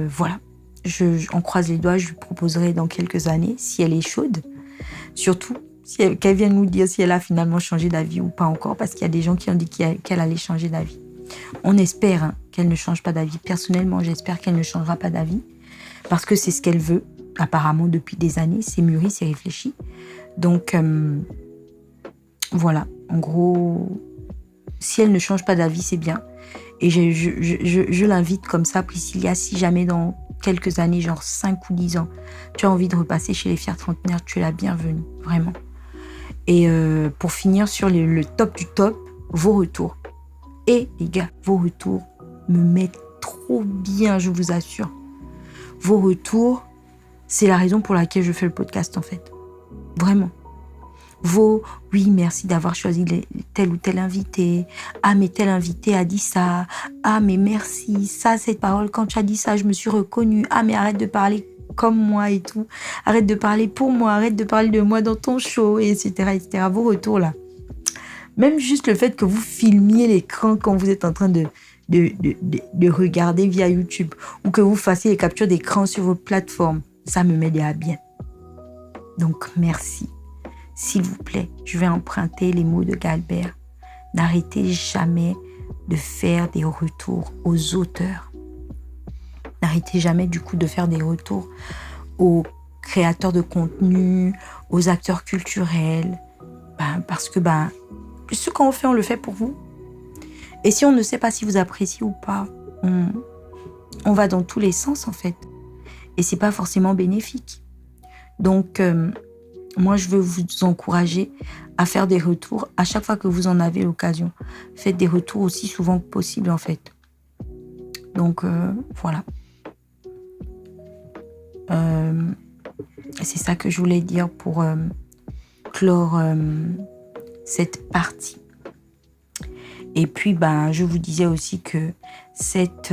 voilà, on croise les doigts, je lui proposerai dans quelques années si elle est chaude. Surtout, qu'elle vienne nous dire si elle a finalement changé d'avis ou pas encore, parce qu'il y a des gens qui ont dit qu'elle allait changer d'avis. On espère qu'elle ne change pas d'avis. Personnellement, j'espère qu'elle ne changera pas d'avis, parce que c'est ce qu'elle veut, apparemment, depuis des années. C'est mûri, c'est réfléchi. Donc, voilà. En gros, si elle ne change pas d'avis, c'est bien. Et je l'invite comme ça, Priscilla, si jamais dans quelques années, genre 5 ou 10 ans, tu as envie de repasser chez les fiers trentenaires, tu es la bienvenue, vraiment. Et pour finir sur le top du top, vos retours. Et les gars, vos retours me mettent trop bien, je vous assure. Vos retours, c'est la raison pour laquelle je fais le podcast en fait. Vraiment. Oui, merci d'avoir choisi tel ou tel invité. Ah, mais tel invité a dit ça. Ah, mais merci. Ça, cette parole, quand tu as dit ça, je me suis reconnue. Ah, mais arrête de parler comme moi et tout. Arrête de parler pour moi. Arrête de parler de moi dans ton show, etc., etc. Vos retours, là. Même juste le fait que vous filmiez l'écran quand vous êtes en train de regarder via YouTube ou que vous fassiez les captures d'écran sur vos plateformes, ça me met à bien. Donc, merci. S'il vous plaît, je vais emprunter les mots de Galbert. N'arrêtez jamais de faire des retours aux auteurs. N'arrêtez jamais du coup de faire des retours aux créateurs de contenu, aux acteurs culturels. Parce que ce qu'on fait, on le fait pour vous. Et si on ne sait pas si vous appréciez ou pas, on va dans tous les sens en fait. Et c'est pas forcément bénéfique. Donc, moi, je veux vous encourager à faire des retours à chaque fois que vous en avez l'occasion. Faites des retours aussi souvent que possible en fait. Donc, voilà. C'est ça que je voulais dire pour clore cette partie. Et puis, je vous disais aussi que cet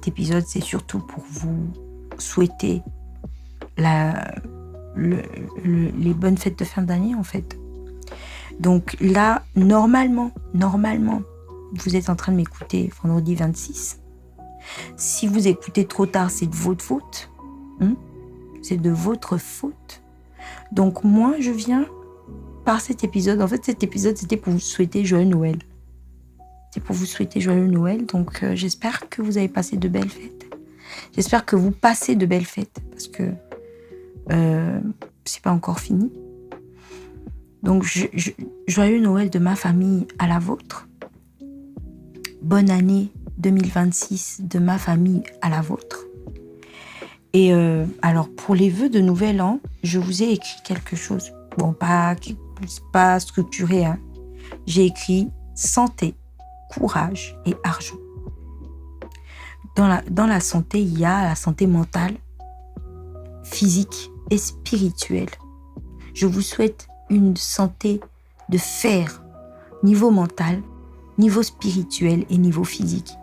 épisode, c'est surtout pour vous souhaiter les bonnes fêtes de fin d'année, en fait. Donc là, normalement, vous êtes en train de m'écouter vendredi 26. Si vous écoutez trop tard, c'est de votre faute. C'est de votre faute. Donc moi, je viens par cet épisode. En fait, cet épisode, c'était pour vous souhaiter joyeux Noël. C'est pour vous souhaiter joyeux Noël. Donc, j'espère que vous avez passé de belles fêtes. J'espère que vous passez de belles fêtes. Parce que c'est pas encore fini. Donc, joyeux Noël de ma famille à la vôtre. Bonne année 2026 de ma famille à la vôtre. Et alors, pour les vœux de Nouvel An, je vous ai écrit quelque chose. Bon, pas structuré, hein. J'ai écrit santé, courage et argent. Dans la santé, il y a la santé mentale, physique et spirituelle. Je vous souhaite une santé de fer, niveau mental, niveau spirituel et niveau physique.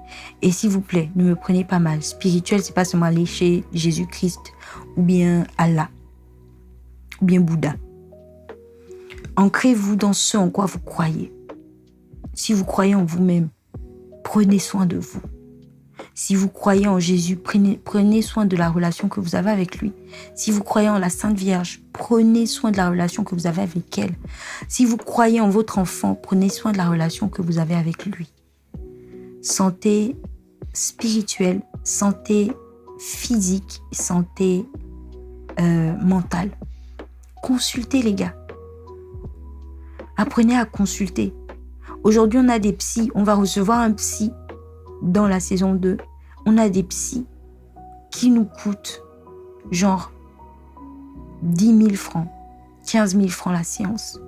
Et s'il vous plaît, ne me prenez pas mal. Spirituel, c'est pas seulement aller chez Jésus-Christ ou bien Allah ou bien Bouddha. Ancrez-vous dans ce en quoi vous croyez. Si vous croyez en vous-même, prenez soin de vous. Si vous croyez en Jésus, prenez soin de la relation que vous avez avec lui. Si vous croyez en la Sainte Vierge, prenez soin de la relation que vous avez avec elle. Si vous croyez en votre enfant, prenez soin de la relation que vous avez avec lui. Santé spirituelle, santé physique, santé mentale. Consultez les gars. Apprenez à consulter. Aujourd'hui, on a des psys. On va recevoir un psy dans la saison 2. On a des psys qui nous coûtent genre 10 000 francs, 15 000 francs la séance.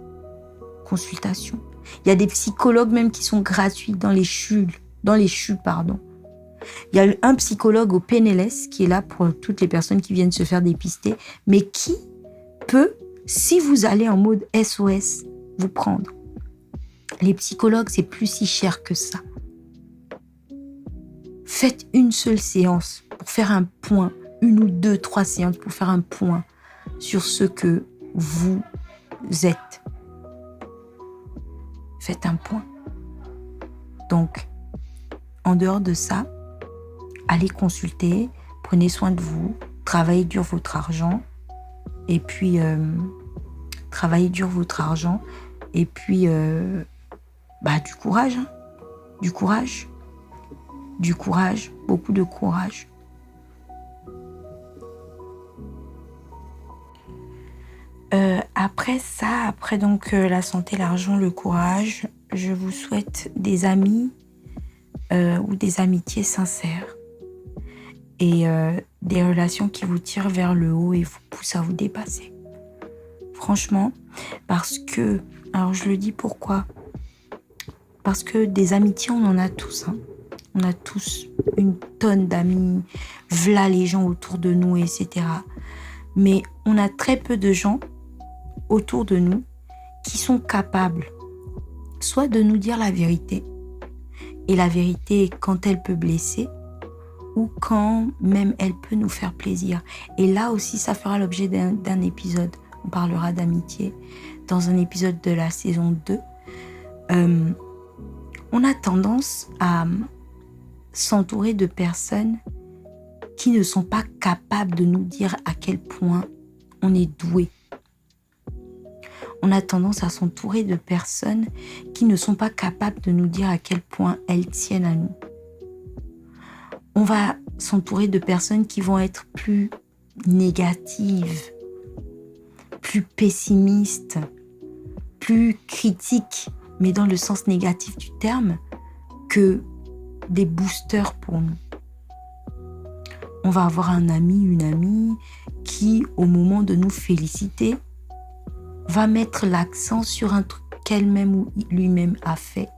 Consultation. Il y a des psychologues même qui sont gratuits dans les CHU. Il y a un psychologue au PNLS qui est là pour toutes les personnes qui viennent se faire dépister, mais qui peut, si vous allez en mode SOS, vous prendre. Les psychologues, c'est plus si cher que ça. Faites une seule séance pour faire un point, 1 ou 2, 3 séances pour faire un point sur ce que vous êtes. Faites un point. Donc, en dehors de ça, allez consulter, prenez soin de vous, travaillez dur votre argent, et puis travaillez dur votre argent, et puis du courage, hein. Du courage, beaucoup de courage. Après donc la santé, l'argent, le courage, je vous souhaite des amis ou des amitiés sincères et des relations qui vous tirent vers le haut et vous poussent à vous dépasser. Franchement, parce que, alors je le dis pourquoi ? Parce que des amitiés, on en a tous, hein. On a tous une tonne d'amis, v'là les gens autour de nous, etc. Mais on a très peu de gens autour de nous qui sont capables soit de nous dire la vérité, et la vérité quand elle peut blesser, ou quand même elle peut nous faire plaisir. Et là aussi, ça fera l'objet d'un épisode. On parlera d'amitié dans un épisode de la saison 2. On a tendance à s'entourer de personnes qui ne sont pas capables de nous dire à quel point on est doué. On a tendance à s'entourer de personnes qui ne sont pas capables de nous dire à quel point elles tiennent à nous. On va s'entourer de personnes qui vont être plus négative, plus pessimiste, plus critique, mais dans le sens négatif du terme, que des boosters pour nous. On va avoir un ami, une amie qui, au moment de nous féliciter, va mettre l'accent sur un truc qu'elle-même ou lui-même a fait,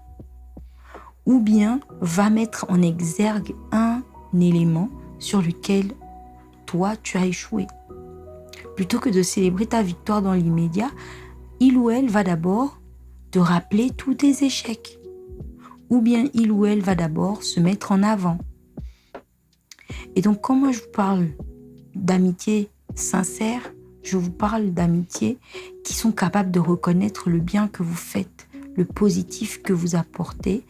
ou bien va mettre en exergue un élément sur lequel toi, tu as échoué. Plutôt que de célébrer ta victoire dans l'immédiat, il ou elle va d'abord te rappeler tous tes échecs. Ou bien il ou elle va d'abord se mettre en avant. Et donc, quand moi je vous parle d'amitié sincère, je vous parle d'amitié qui sont capables de reconnaître le bien que vous faites, le positif que vous apportez,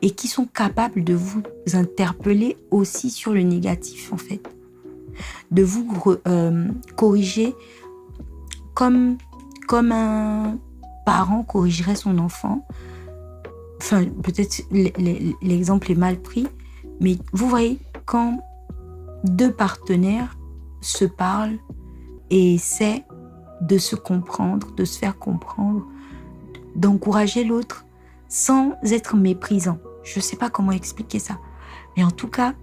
et qui sont capables de vous interpeller aussi sur le négatif, en fait. De vous corriger comme un parent corrigerait son enfant. Enfin, peut-être l'exemple est mal pris, mais vous voyez, quand deux partenaires se parlent et essaient de se comprendre, de se faire comprendre, d'encourager l'autre sans être méprisant. Je ne sais pas comment expliquer ça, mais en tout cas,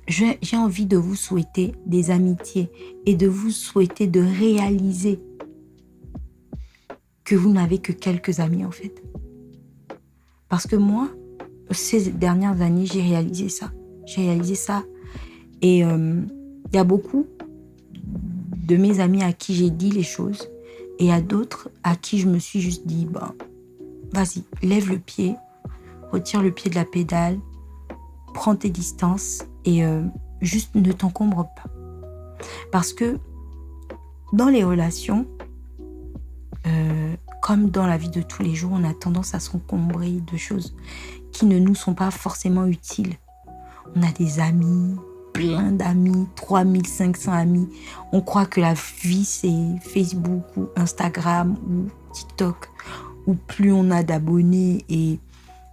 j'ai envie de vous souhaiter des amitiés et de vous souhaiter de réaliser que vous n'avez que quelques amis en fait. Parce que moi, ces dernières années, j'ai réalisé ça. Et il y a beaucoup de mes amis à qui j'ai dit les choses et il y a d'autres à qui je me suis juste dit, vas-y, lève le pied, retire le pied de la pédale, prends tes distances et juste ne t'encombre pas. Parce que dans les relations, comme dans la vie de tous les jours, on a tendance à s'encombrer de choses qui ne nous sont pas forcément utiles. On a des amis, plein d'amis, 3500 amis. On croit que la vie, c'est Facebook ou Instagram ou TikTok, où plus on a d'abonnés et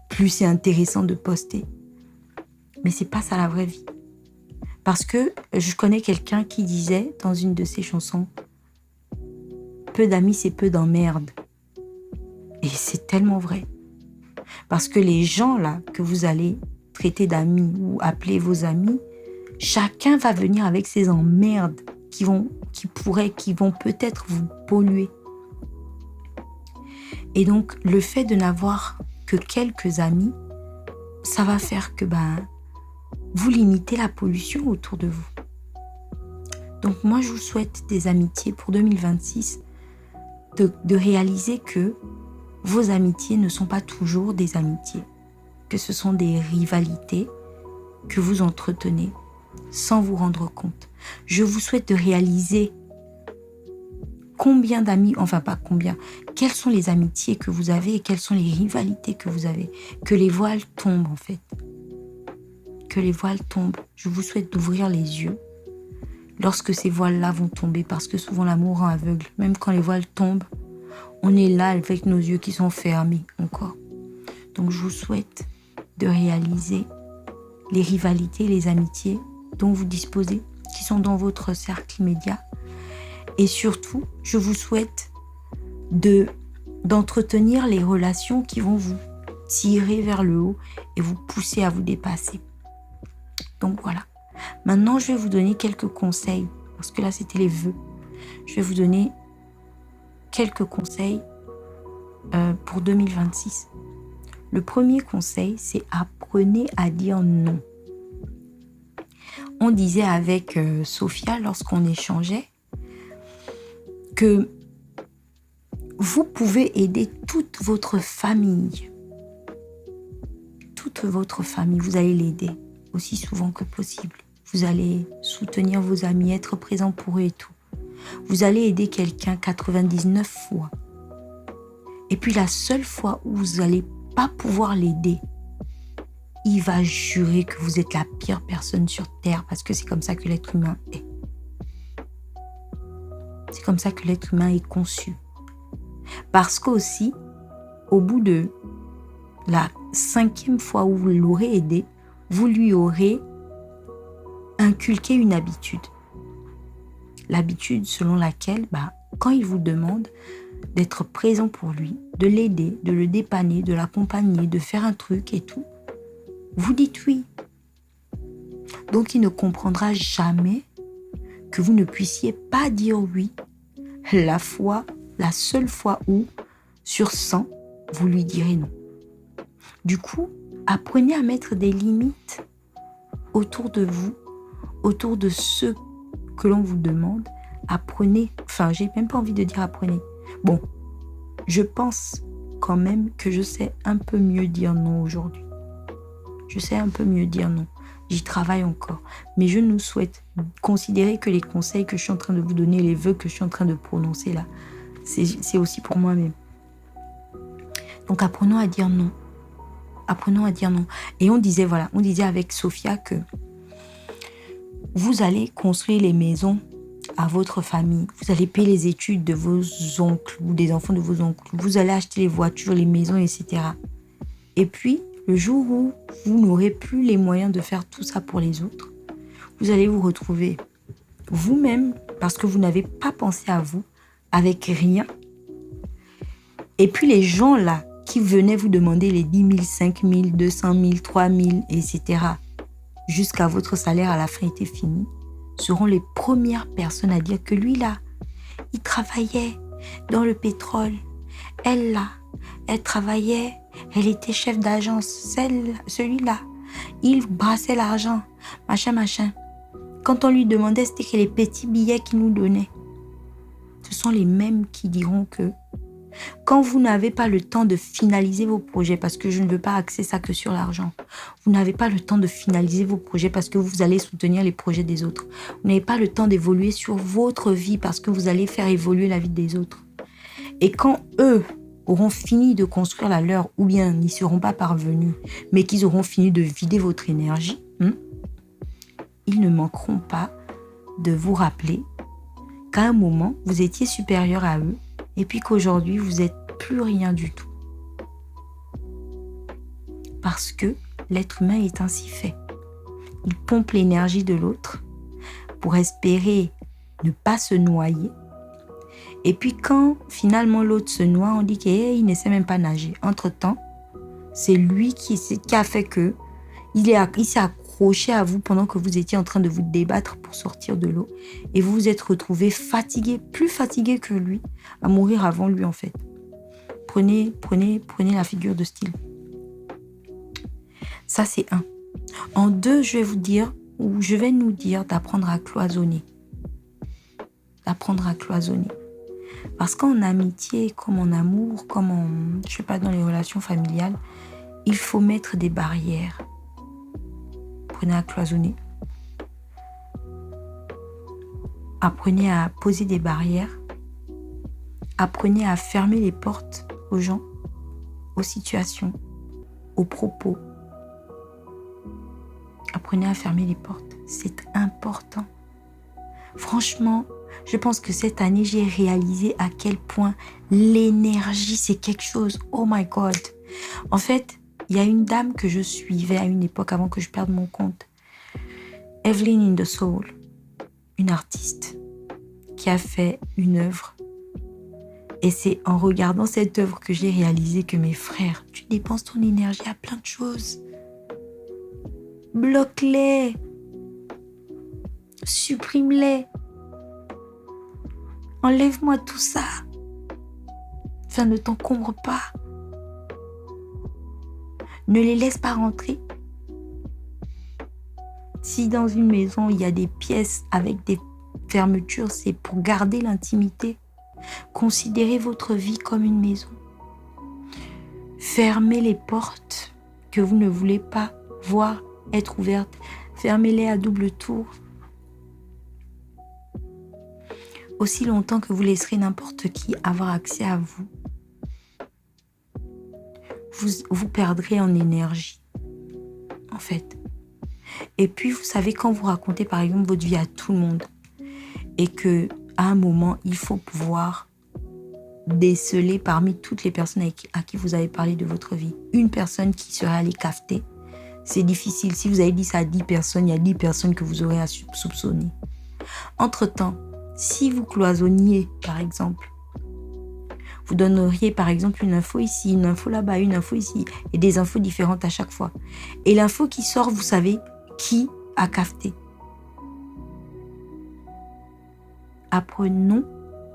plus c'est intéressant de poster. Mais c'est pas ça la vraie vie. Parce que je connais quelqu'un qui disait dans une de ses chansons, peu d'amis, c'est peu d'emmerde. Et c'est tellement vrai. Parce que les gens là que vous allez traiter d'amis ou appeler vos amis, chacun va venir avec ses emmerdes qui vont peut-être vous polluer. Et donc, le fait de n'avoir que quelques amis, ça va faire que vous limitez la pollution autour de vous. Donc moi, je vous souhaite des amitiés pour 2026, de réaliser que vos amitiés ne sont pas toujours des amitiés, que ce sont des rivalités que vous entretenez sans vous rendre compte. Je vous souhaite de réaliser combien d'amis, enfin pas combien, quelles sont les amitiés que vous avez et quelles sont les rivalités que vous avez. Que les voiles tombent en fait. Que les voiles tombent. Je vous souhaite d'ouvrir les yeux lorsque ces voiles-là vont tomber, parce que souvent l'amour rend aveugle. Même quand les voiles tombent, on est là avec nos yeux qui sont fermés encore. Donc je vous souhaite de réaliser les rivalités, les amitiés dont vous disposez, qui sont dans votre cercle immédiat. Et surtout, je vous souhaite d'entretenir les relations qui vont vous tirer vers le haut et vous pousser à vous dépasser. Donc voilà. Maintenant, je vais vous donner quelques conseils, parce que là, c'était les vœux. Je vais vous donner quelques conseils pour 2026. Le premier conseil, c'est apprenez à dire non. On disait avec Sophia, lorsqu'on échangeait, que vous pouvez aider toute votre famille. Toute votre famille, vous allez l'aider aussi souvent que possible. Vous allez soutenir vos amis, être présent pour eux et tout. Vous allez aider quelqu'un 99 fois. Et puis la seule fois où vous n'allez pas pouvoir l'aider, il va jurer que vous êtes la pire personne sur Terre, parce que c'est comme ça que l'être humain est. C'est comme ça que l'être humain est conçu. Parce qu'aussi, au bout de la 5e fois où vous l'aurez aidé, vous lui aurez inculqué une habitude. L'habitude selon laquelle, quand il vous demande d'être présent pour lui, de l'aider, de le dépanner, de l'accompagner, de faire un truc et tout, vous dites oui. Donc, il ne comprendra jamais que vous ne puissiez pas dire oui la seule fois où, sur 100, vous lui direz non. Du coup, apprenez à mettre des limites autour de vous, autour de ce que l'on vous demande. Apprenez, j'ai même pas envie de dire apprenez. Bon, je pense quand même que je sais un peu mieux dire non aujourd'hui. Je sais un peu mieux dire non. J'y travaille encore. Mais je nous souhaite considérer que les conseils que je suis en train de vous donner, les vœux que je suis en train de prononcer là, c'est aussi pour moi-même. Donc apprenons à dire non. Apprenons à dire non. Et on disait avec Sophia que vous allez construire les maisons à votre famille. Vous allez payer les études de vos oncles ou des enfants de vos oncles. Vous allez acheter les voitures, les maisons, etc. Et puis, le jour où vous n'aurez plus les moyens de faire tout ça pour les autres, vous allez vous retrouver vous-même, parce que vous n'avez pas pensé à vous, avec rien. Et puis les gens là, qui venaient vous demander les 10 000, 5 000, 200 000, 3 000, etc., jusqu'à votre salaire à la fin était fini, seront les premières personnes à dire que lui là, il travaillait dans le pétrole. Elle là, elle travaillait, elle était chef d'agence. Celui-là, il brassait l'argent, machin. Quand on lui demandait, c'était que les petits billets qu'il nous donnait. Ce sont les mêmes qui diront que quand vous n'avez pas le temps de finaliser vos projets, parce que je ne veux pas axer ça que sur l'argent, vous n'avez pas le temps de finaliser vos projets parce que vous allez soutenir les projets des autres. Vous n'avez pas le temps d'évoluer sur votre vie parce que vous allez faire évoluer la vie des autres. Et quand eux auront fini de construire la leur, ou bien n'y seront pas parvenus, mais qu'ils auront fini de vider votre énergie, ils ne manqueront pas de vous rappeler qu'à un moment, vous étiez supérieur à eux et puis qu'aujourd'hui, vous n'êtes plus rien du tout. Parce que l'être humain est ainsi fait. Il pompe l'énergie de l'autre pour espérer ne pas se noyer. Et puis quand finalement l'autre se noie, on dit qu'il ne sait même pas nager. Entre-temps, c'est lui qui a fait que il s'est accroché à vous pendant que vous étiez en train de vous débattre pour sortir de l'eau. Et vous vous êtes retrouvé fatigué, plus fatigué que lui, à mourir avant lui en fait. Prenez la figure de style. Ça c'est 1. En 2, je vais nous dire d'apprendre à cloisonner. D'apprendre à cloisonner. Parce qu'en amitié, comme en amour, comme dans les relations familiales, il faut mettre des barrières. Apprenez à cloisonner. Apprenez à poser des barrières. Apprenez à fermer les portes aux gens, aux situations, aux propos. Apprenez à fermer les portes. C'est important. Franchement, je pense que cette année, j'ai réalisé à quel point l'énergie, c'est quelque chose. Oh my God. En fait, il y a une dame que je suivais à une époque avant que je perde mon compte. Evelyn in the Soul, une artiste qui a fait une œuvre. Et c'est en regardant cette œuvre que j'ai réalisé que mes frères, tu dépenses ton énergie à plein de choses. Bloque-les. Supprime-les. Enlève-moi tout ça. Ça ne t'encombre pas. Ne les laisse pas rentrer. Si dans une maison, il y a des pièces avec des fermetures, c'est pour garder l'intimité. Considérez votre vie comme une maison. Fermez les portes que vous ne voulez pas voir être ouvertes. Fermez-les à double tour. Aussi longtemps que vous laisserez n'importe qui avoir accès à vous, vous perdrez en énergie, en fait. Et puis, vous savez, quand vous racontez, par exemple, votre vie à tout le monde, et que à un moment, il faut pouvoir déceler parmi toutes les personnes à qui vous avez parlé de votre vie, une personne qui serait allée cafeter, c'est difficile. Si vous avez dit ça à 10 personnes, il y a 10 personnes que vous aurez à soupçonner. Entre-temps, Si vous cloisonniez, par exemple, vous donneriez par exemple une info ici, une info là-bas, une info ici, et des infos différentes à chaque fois. Et l'info qui sort, vous savez qui a capté. Apprenons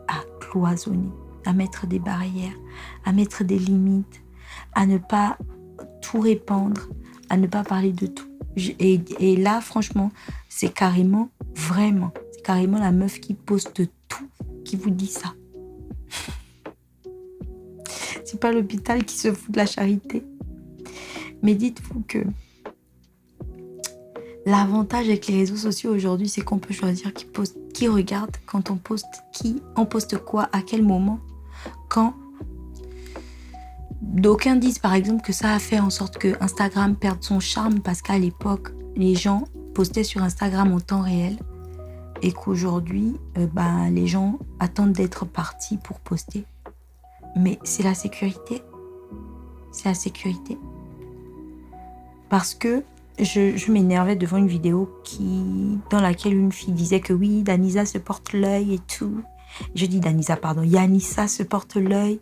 à cloisonner, à mettre des barrières, à mettre des limites, à ne pas tout répandre, à ne pas parler de tout. Et là, franchement, c'est carrément la meuf qui poste tout qui vous dit ça. C'est pas l'hôpital qui se fout de la charité. Mais dites-vous que l'avantage avec les réseaux sociaux aujourd'hui, c'est qu'on peut choisir qui regarde, quand on poste quoi, à quel moment, quand. D'aucuns disent par exemple que ça a fait en sorte que Instagram perde son charme parce qu'à l'époque, les gens postaient sur Instagram en temps réel et qu'aujourd'hui, les gens attendent d'être partis pour poster. Mais c'est la sécurité. C'est la sécurité. Parce que je m'énervais devant une vidéo dans laquelle une fille disait que oui, Danisa se porte l'œil et tout. Yanissa se porte l'œil.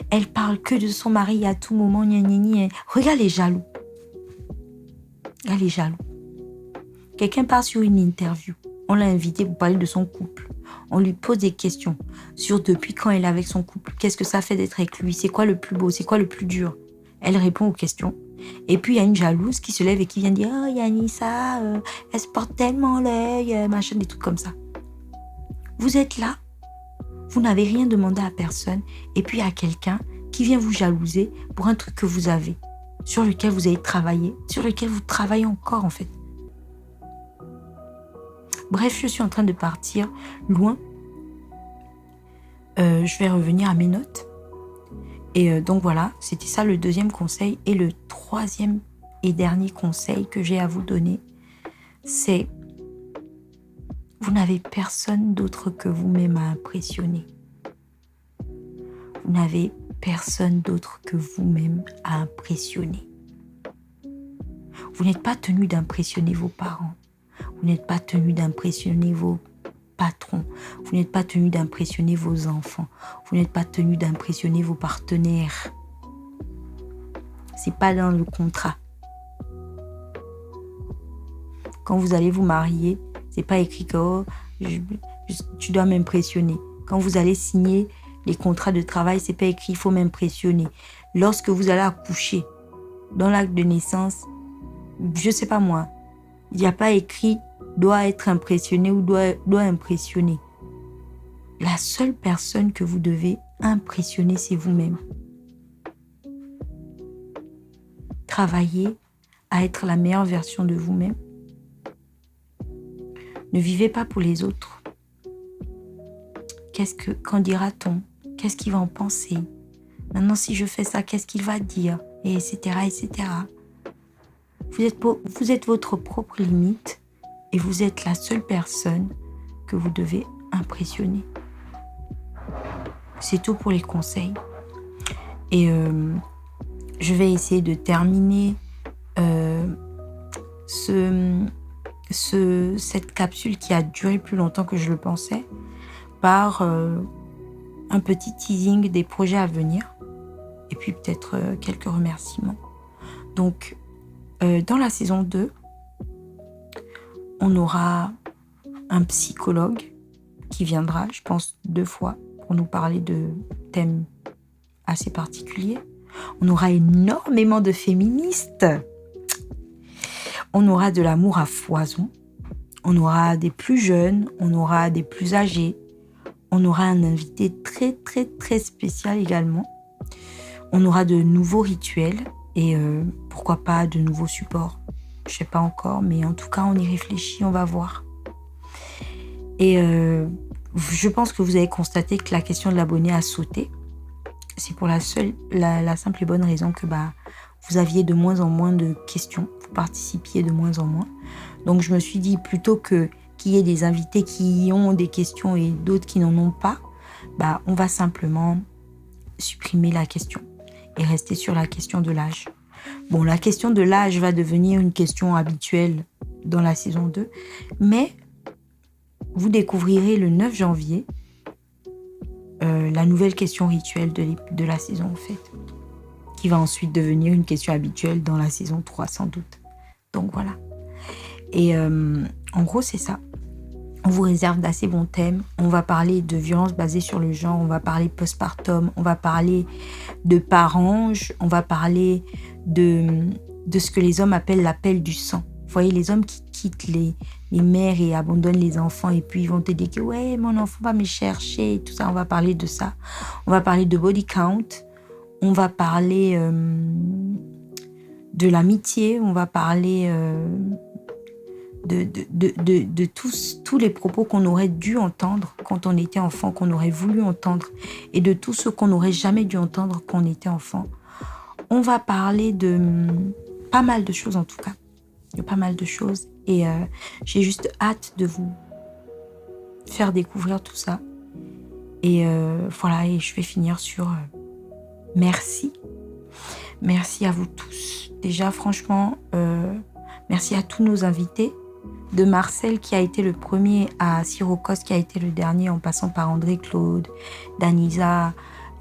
Elle parle que de son mari à tout moment. Regarde les jaloux. Quelqu'un part sur une interview. On l'a invité pour parler de son couple. On lui pose des questions sur depuis quand elle est avec son couple. Qu'est-ce que ça fait d'être avec lui? C'est quoi le plus beau? C'est quoi le plus dur? Elle répond aux questions. Et puis il y a une jalouse qui se lève et qui vient dire « Oh Yanissa, elle se porte tellement l'œil, machin, des trucs comme ça. » Vous êtes là. Vous n'avez rien demandé à personne et puis il y a quelqu'un qui vient vous jalouser pour un truc que vous avez, sur lequel vous avez travaillé, sur lequel vous travaillez encore en fait. Bref, je suis en train de partir loin. Je vais revenir à mes notes. Et donc voilà, c'était ça le deuxième conseil. Et le troisième et dernier conseil que j'ai à vous donner, c'est: vous n'avez personne d'autre que vous-même à impressionner. Vous n'avez personne d'autre que vous-même à impressionner. Vous n'êtes pas tenu d'impressionner vos parents. Vous n'êtes pas tenu d'impressionner vos patrons. Vous n'êtes pas tenu d'impressionner vos enfants. Vous n'êtes pas tenu d'impressionner vos partenaires. C'est pas dans le contrat. Quand vous allez vous marier, c'est pas écrit que tu dois m'impressionner. Quand vous allez signer les contrats de travail, c'est pas écrit il faut m'impressionner. Lorsque vous allez accoucher, dans l'acte de naissance, je sais pas moi, il n'y a pas écrit doit être impressionné ou doit impressionner. La seule personne que vous devez impressionner, c'est vous-même. Travaillez à être la meilleure version de vous-même. Ne vivez pas pour les autres. Qu'en dira-t-on? Qu'est-ce qu'il va en penser? Maintenant, si je fais ça, qu'est-ce qu'il va dire? Et etc., etc. Vous êtes votre propre limite et vous êtes la seule personne que vous devez impressionner. C'est tout pour les conseils. Et je vais essayer de terminer cette capsule qui a duré plus longtemps que je le pensais par un petit teasing des projets à venir et puis peut-être quelques remerciements. Donc, dans la saison 2, on aura un psychologue qui viendra, je pense, 2 fois pour nous parler de thèmes assez particuliers. On aura énormément de féministes. On aura de l'amour à foison. On aura des plus jeunes, on aura des plus âgés. On aura un invité très, très, très spécial également. On aura de nouveaux rituels et pourquoi pas de nouveaux supports. Je ne sais pas encore, mais en tout cas, on y réfléchit, on va voir. Et je pense que vous avez constaté que la question de l'abonné a sauté. C'est pour la simple et bonne raison que vous aviez de moins en moins de questions, vous participiez de moins en moins. Donc je me suis dit, plutôt qu'il y ait des invités qui ont des questions et d'autres qui n'en ont pas, on va simplement supprimer la question et rester sur la question de l'âge. Bon, la question de l'âge va devenir une question habituelle dans la saison 2, mais vous découvrirez le 9 janvier la nouvelle question rituelle de la saison, en fait, qui va ensuite devenir une question habituelle dans la saison 3, sans doute. Donc voilà. Et en gros, c'est ça. On vous réserve d'assez bons thèmes. On va parler de violences basées sur le genre. On va parler postpartum. On va parler de parange. On va parler de ce que les hommes appellent l'appel du sang. Vous voyez, les hommes qui quittent les mères et abandonnent les enfants. Et puis, ils vont te dire que, ouais, mon enfant va me chercher. Et tout ça, on va parler de ça. On va parler de body count. On va parler de l'amitié. On va parler... de tous les propos qu'on aurait dû entendre quand on était enfant, qu'on aurait voulu entendre, et de tout ce qu'on n'aurait jamais dû entendre quand on était enfant. On va parler de pas mal de choses, en tout cas. De pas mal de choses. Et j'ai juste hâte de vous faire découvrir tout ça. Et voilà, et je vais finir sur merci. Merci à vous tous. Déjà, franchement, merci à tous nos invités. De Marcel qui a été le premier à Sirocos qui a été le dernier en passant par André Claude, Danisa,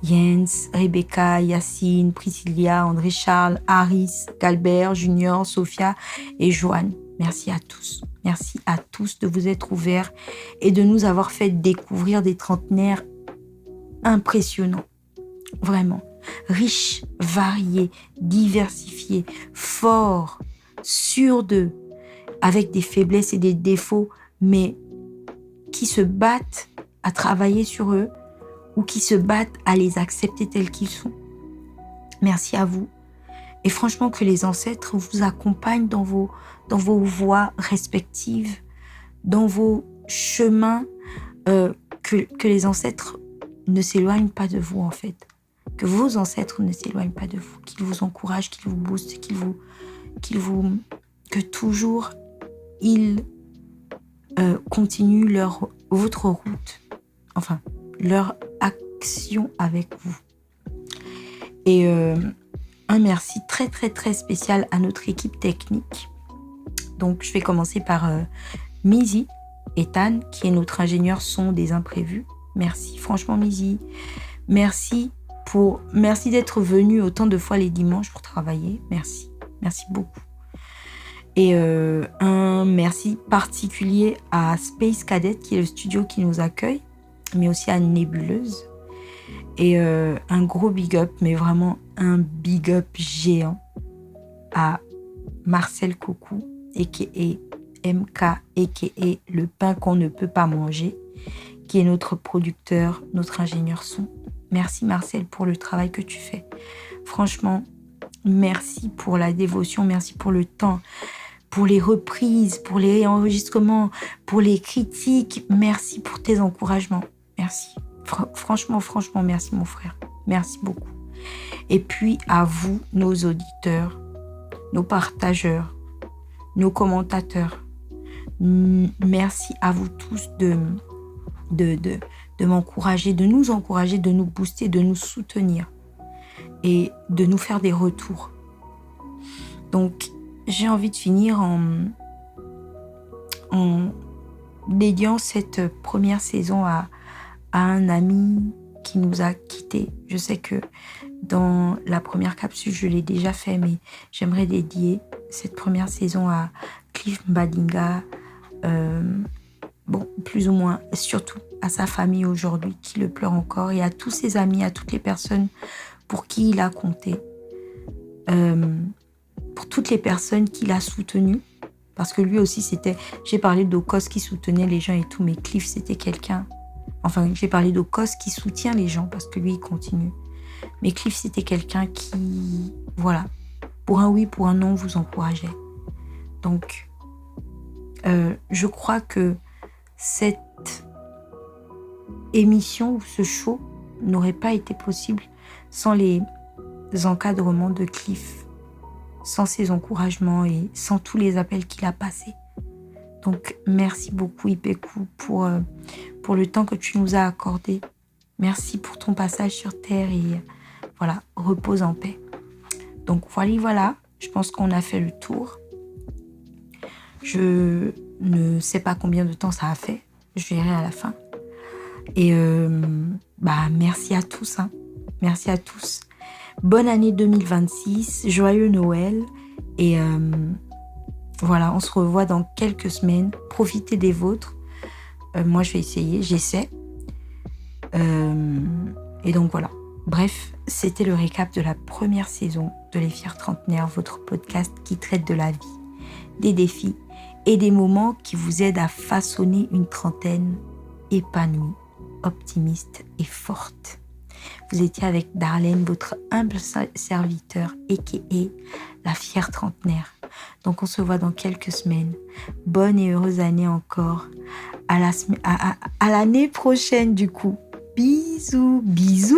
Jens, Rebecca, Yacine, Priscilla, André Charles, Harris, Galbert, Junior, Sophia et Joanne. Merci à tous. Merci à tous de vous être ouverts et de nous avoir fait découvrir des trentenaires impressionnants. Vraiment. Riches, variés, diversifiés, forts, sûrs d'eux, avec des faiblesses et des défauts, mais qui se battent à travailler sur eux ou qui se battent à les accepter tels qu'ils sont. Merci à vous. Et franchement, que les ancêtres vous accompagnent dans vos voies respectives, dans vos chemins, que les ancêtres ne s'éloignent pas de vous, en fait. Que vos ancêtres ne s'éloignent pas de vous, qu'ils vous encouragent, qu'ils vous boostent, que toujours ils continuent votre route, enfin, leur action avec vous. Et un merci très, très, très spécial à notre équipe technique. Donc, je vais commencer par Mizi Ethan, qui est notre ingénieur son des imprévus. Merci, franchement, Mizi. Merci d'être venu autant de fois les dimanches pour travailler. Merci beaucoup. Et un merci particulier à Space Cadet, qui est le studio qui nous accueille, mais aussi à Nébuleuse. Et un gros big up, mais vraiment un big up géant à Marcel Coucou, a.k.a. MK, a.k.a. le pain qu'on ne peut pas manger, qui est notre producteur, notre ingénieur son. Merci Marcel pour le travail que tu fais. Franchement, merci pour la dévotion, merci pour le temps, pour les reprises, pour les enregistrements, pour les critiques. Merci pour tes encouragements. Merci. Franchement, merci mon frère. Merci beaucoup. Et puis à vous, nos auditeurs, nos partageurs, nos commentateurs. Merci à vous tous de m'encourager, de nous encourager, de nous booster, de nous soutenir et de nous faire des retours. Donc, j'ai envie de finir en dédiant cette première saison à un ami qui nous a quittés. Je sais que dans la première capsule, je l'ai déjà fait, mais j'aimerais dédier cette première saison à Cliff Mbadinga, plus ou moins, surtout à sa famille aujourd'hui qui le pleure encore, et à tous ses amis, à toutes les personnes pour qui il a compté, pour toutes les personnes qu'il a soutenues, parce que lui aussi j'ai parlé d'Ocos qui soutenait les gens et tout, mais Cliff c'était quelqu'un, j'ai parlé d'Ocos qui soutient les gens parce que lui il continue, mais Cliff c'était quelqu'un qui, voilà, pour un oui, pour un non, vous encourageait. Donc je crois que cette émission ou ce show n'aurait pas été possible sans les encadrements de Cliff, sans ses encouragements et sans tous les appels qu'il a passés. Donc merci beaucoup Ipeku pour le temps que tu nous as accordé. Merci pour ton passage sur Terre et voilà, repose en paix. Donc voilà, je pense qu'on a fait le tour. Je ne sais pas combien de temps ça a fait. Je verrai à la fin. Et merci à tous. Merci à tous. Bonne année 2026. Joyeux Noël. Et voilà, on se revoit dans quelques semaines. Profitez des vôtres. Moi, je vais essayer. J'essaie. Et donc, voilà. Bref, c'était le récap de la première saison de Les Fiers Trentenaires, votre podcast qui traite de la vie, des défis et des moments qui vous aident à façonner une trentaine épanouie, optimiste et forte. Vous étiez avec Darlene, votre humble serviteur, a.k.a. la fière trentenaire. Donc on se voit dans quelques semaines. Bonne et heureuse année encore. À l'année prochaine du coup. Bisous, bisous.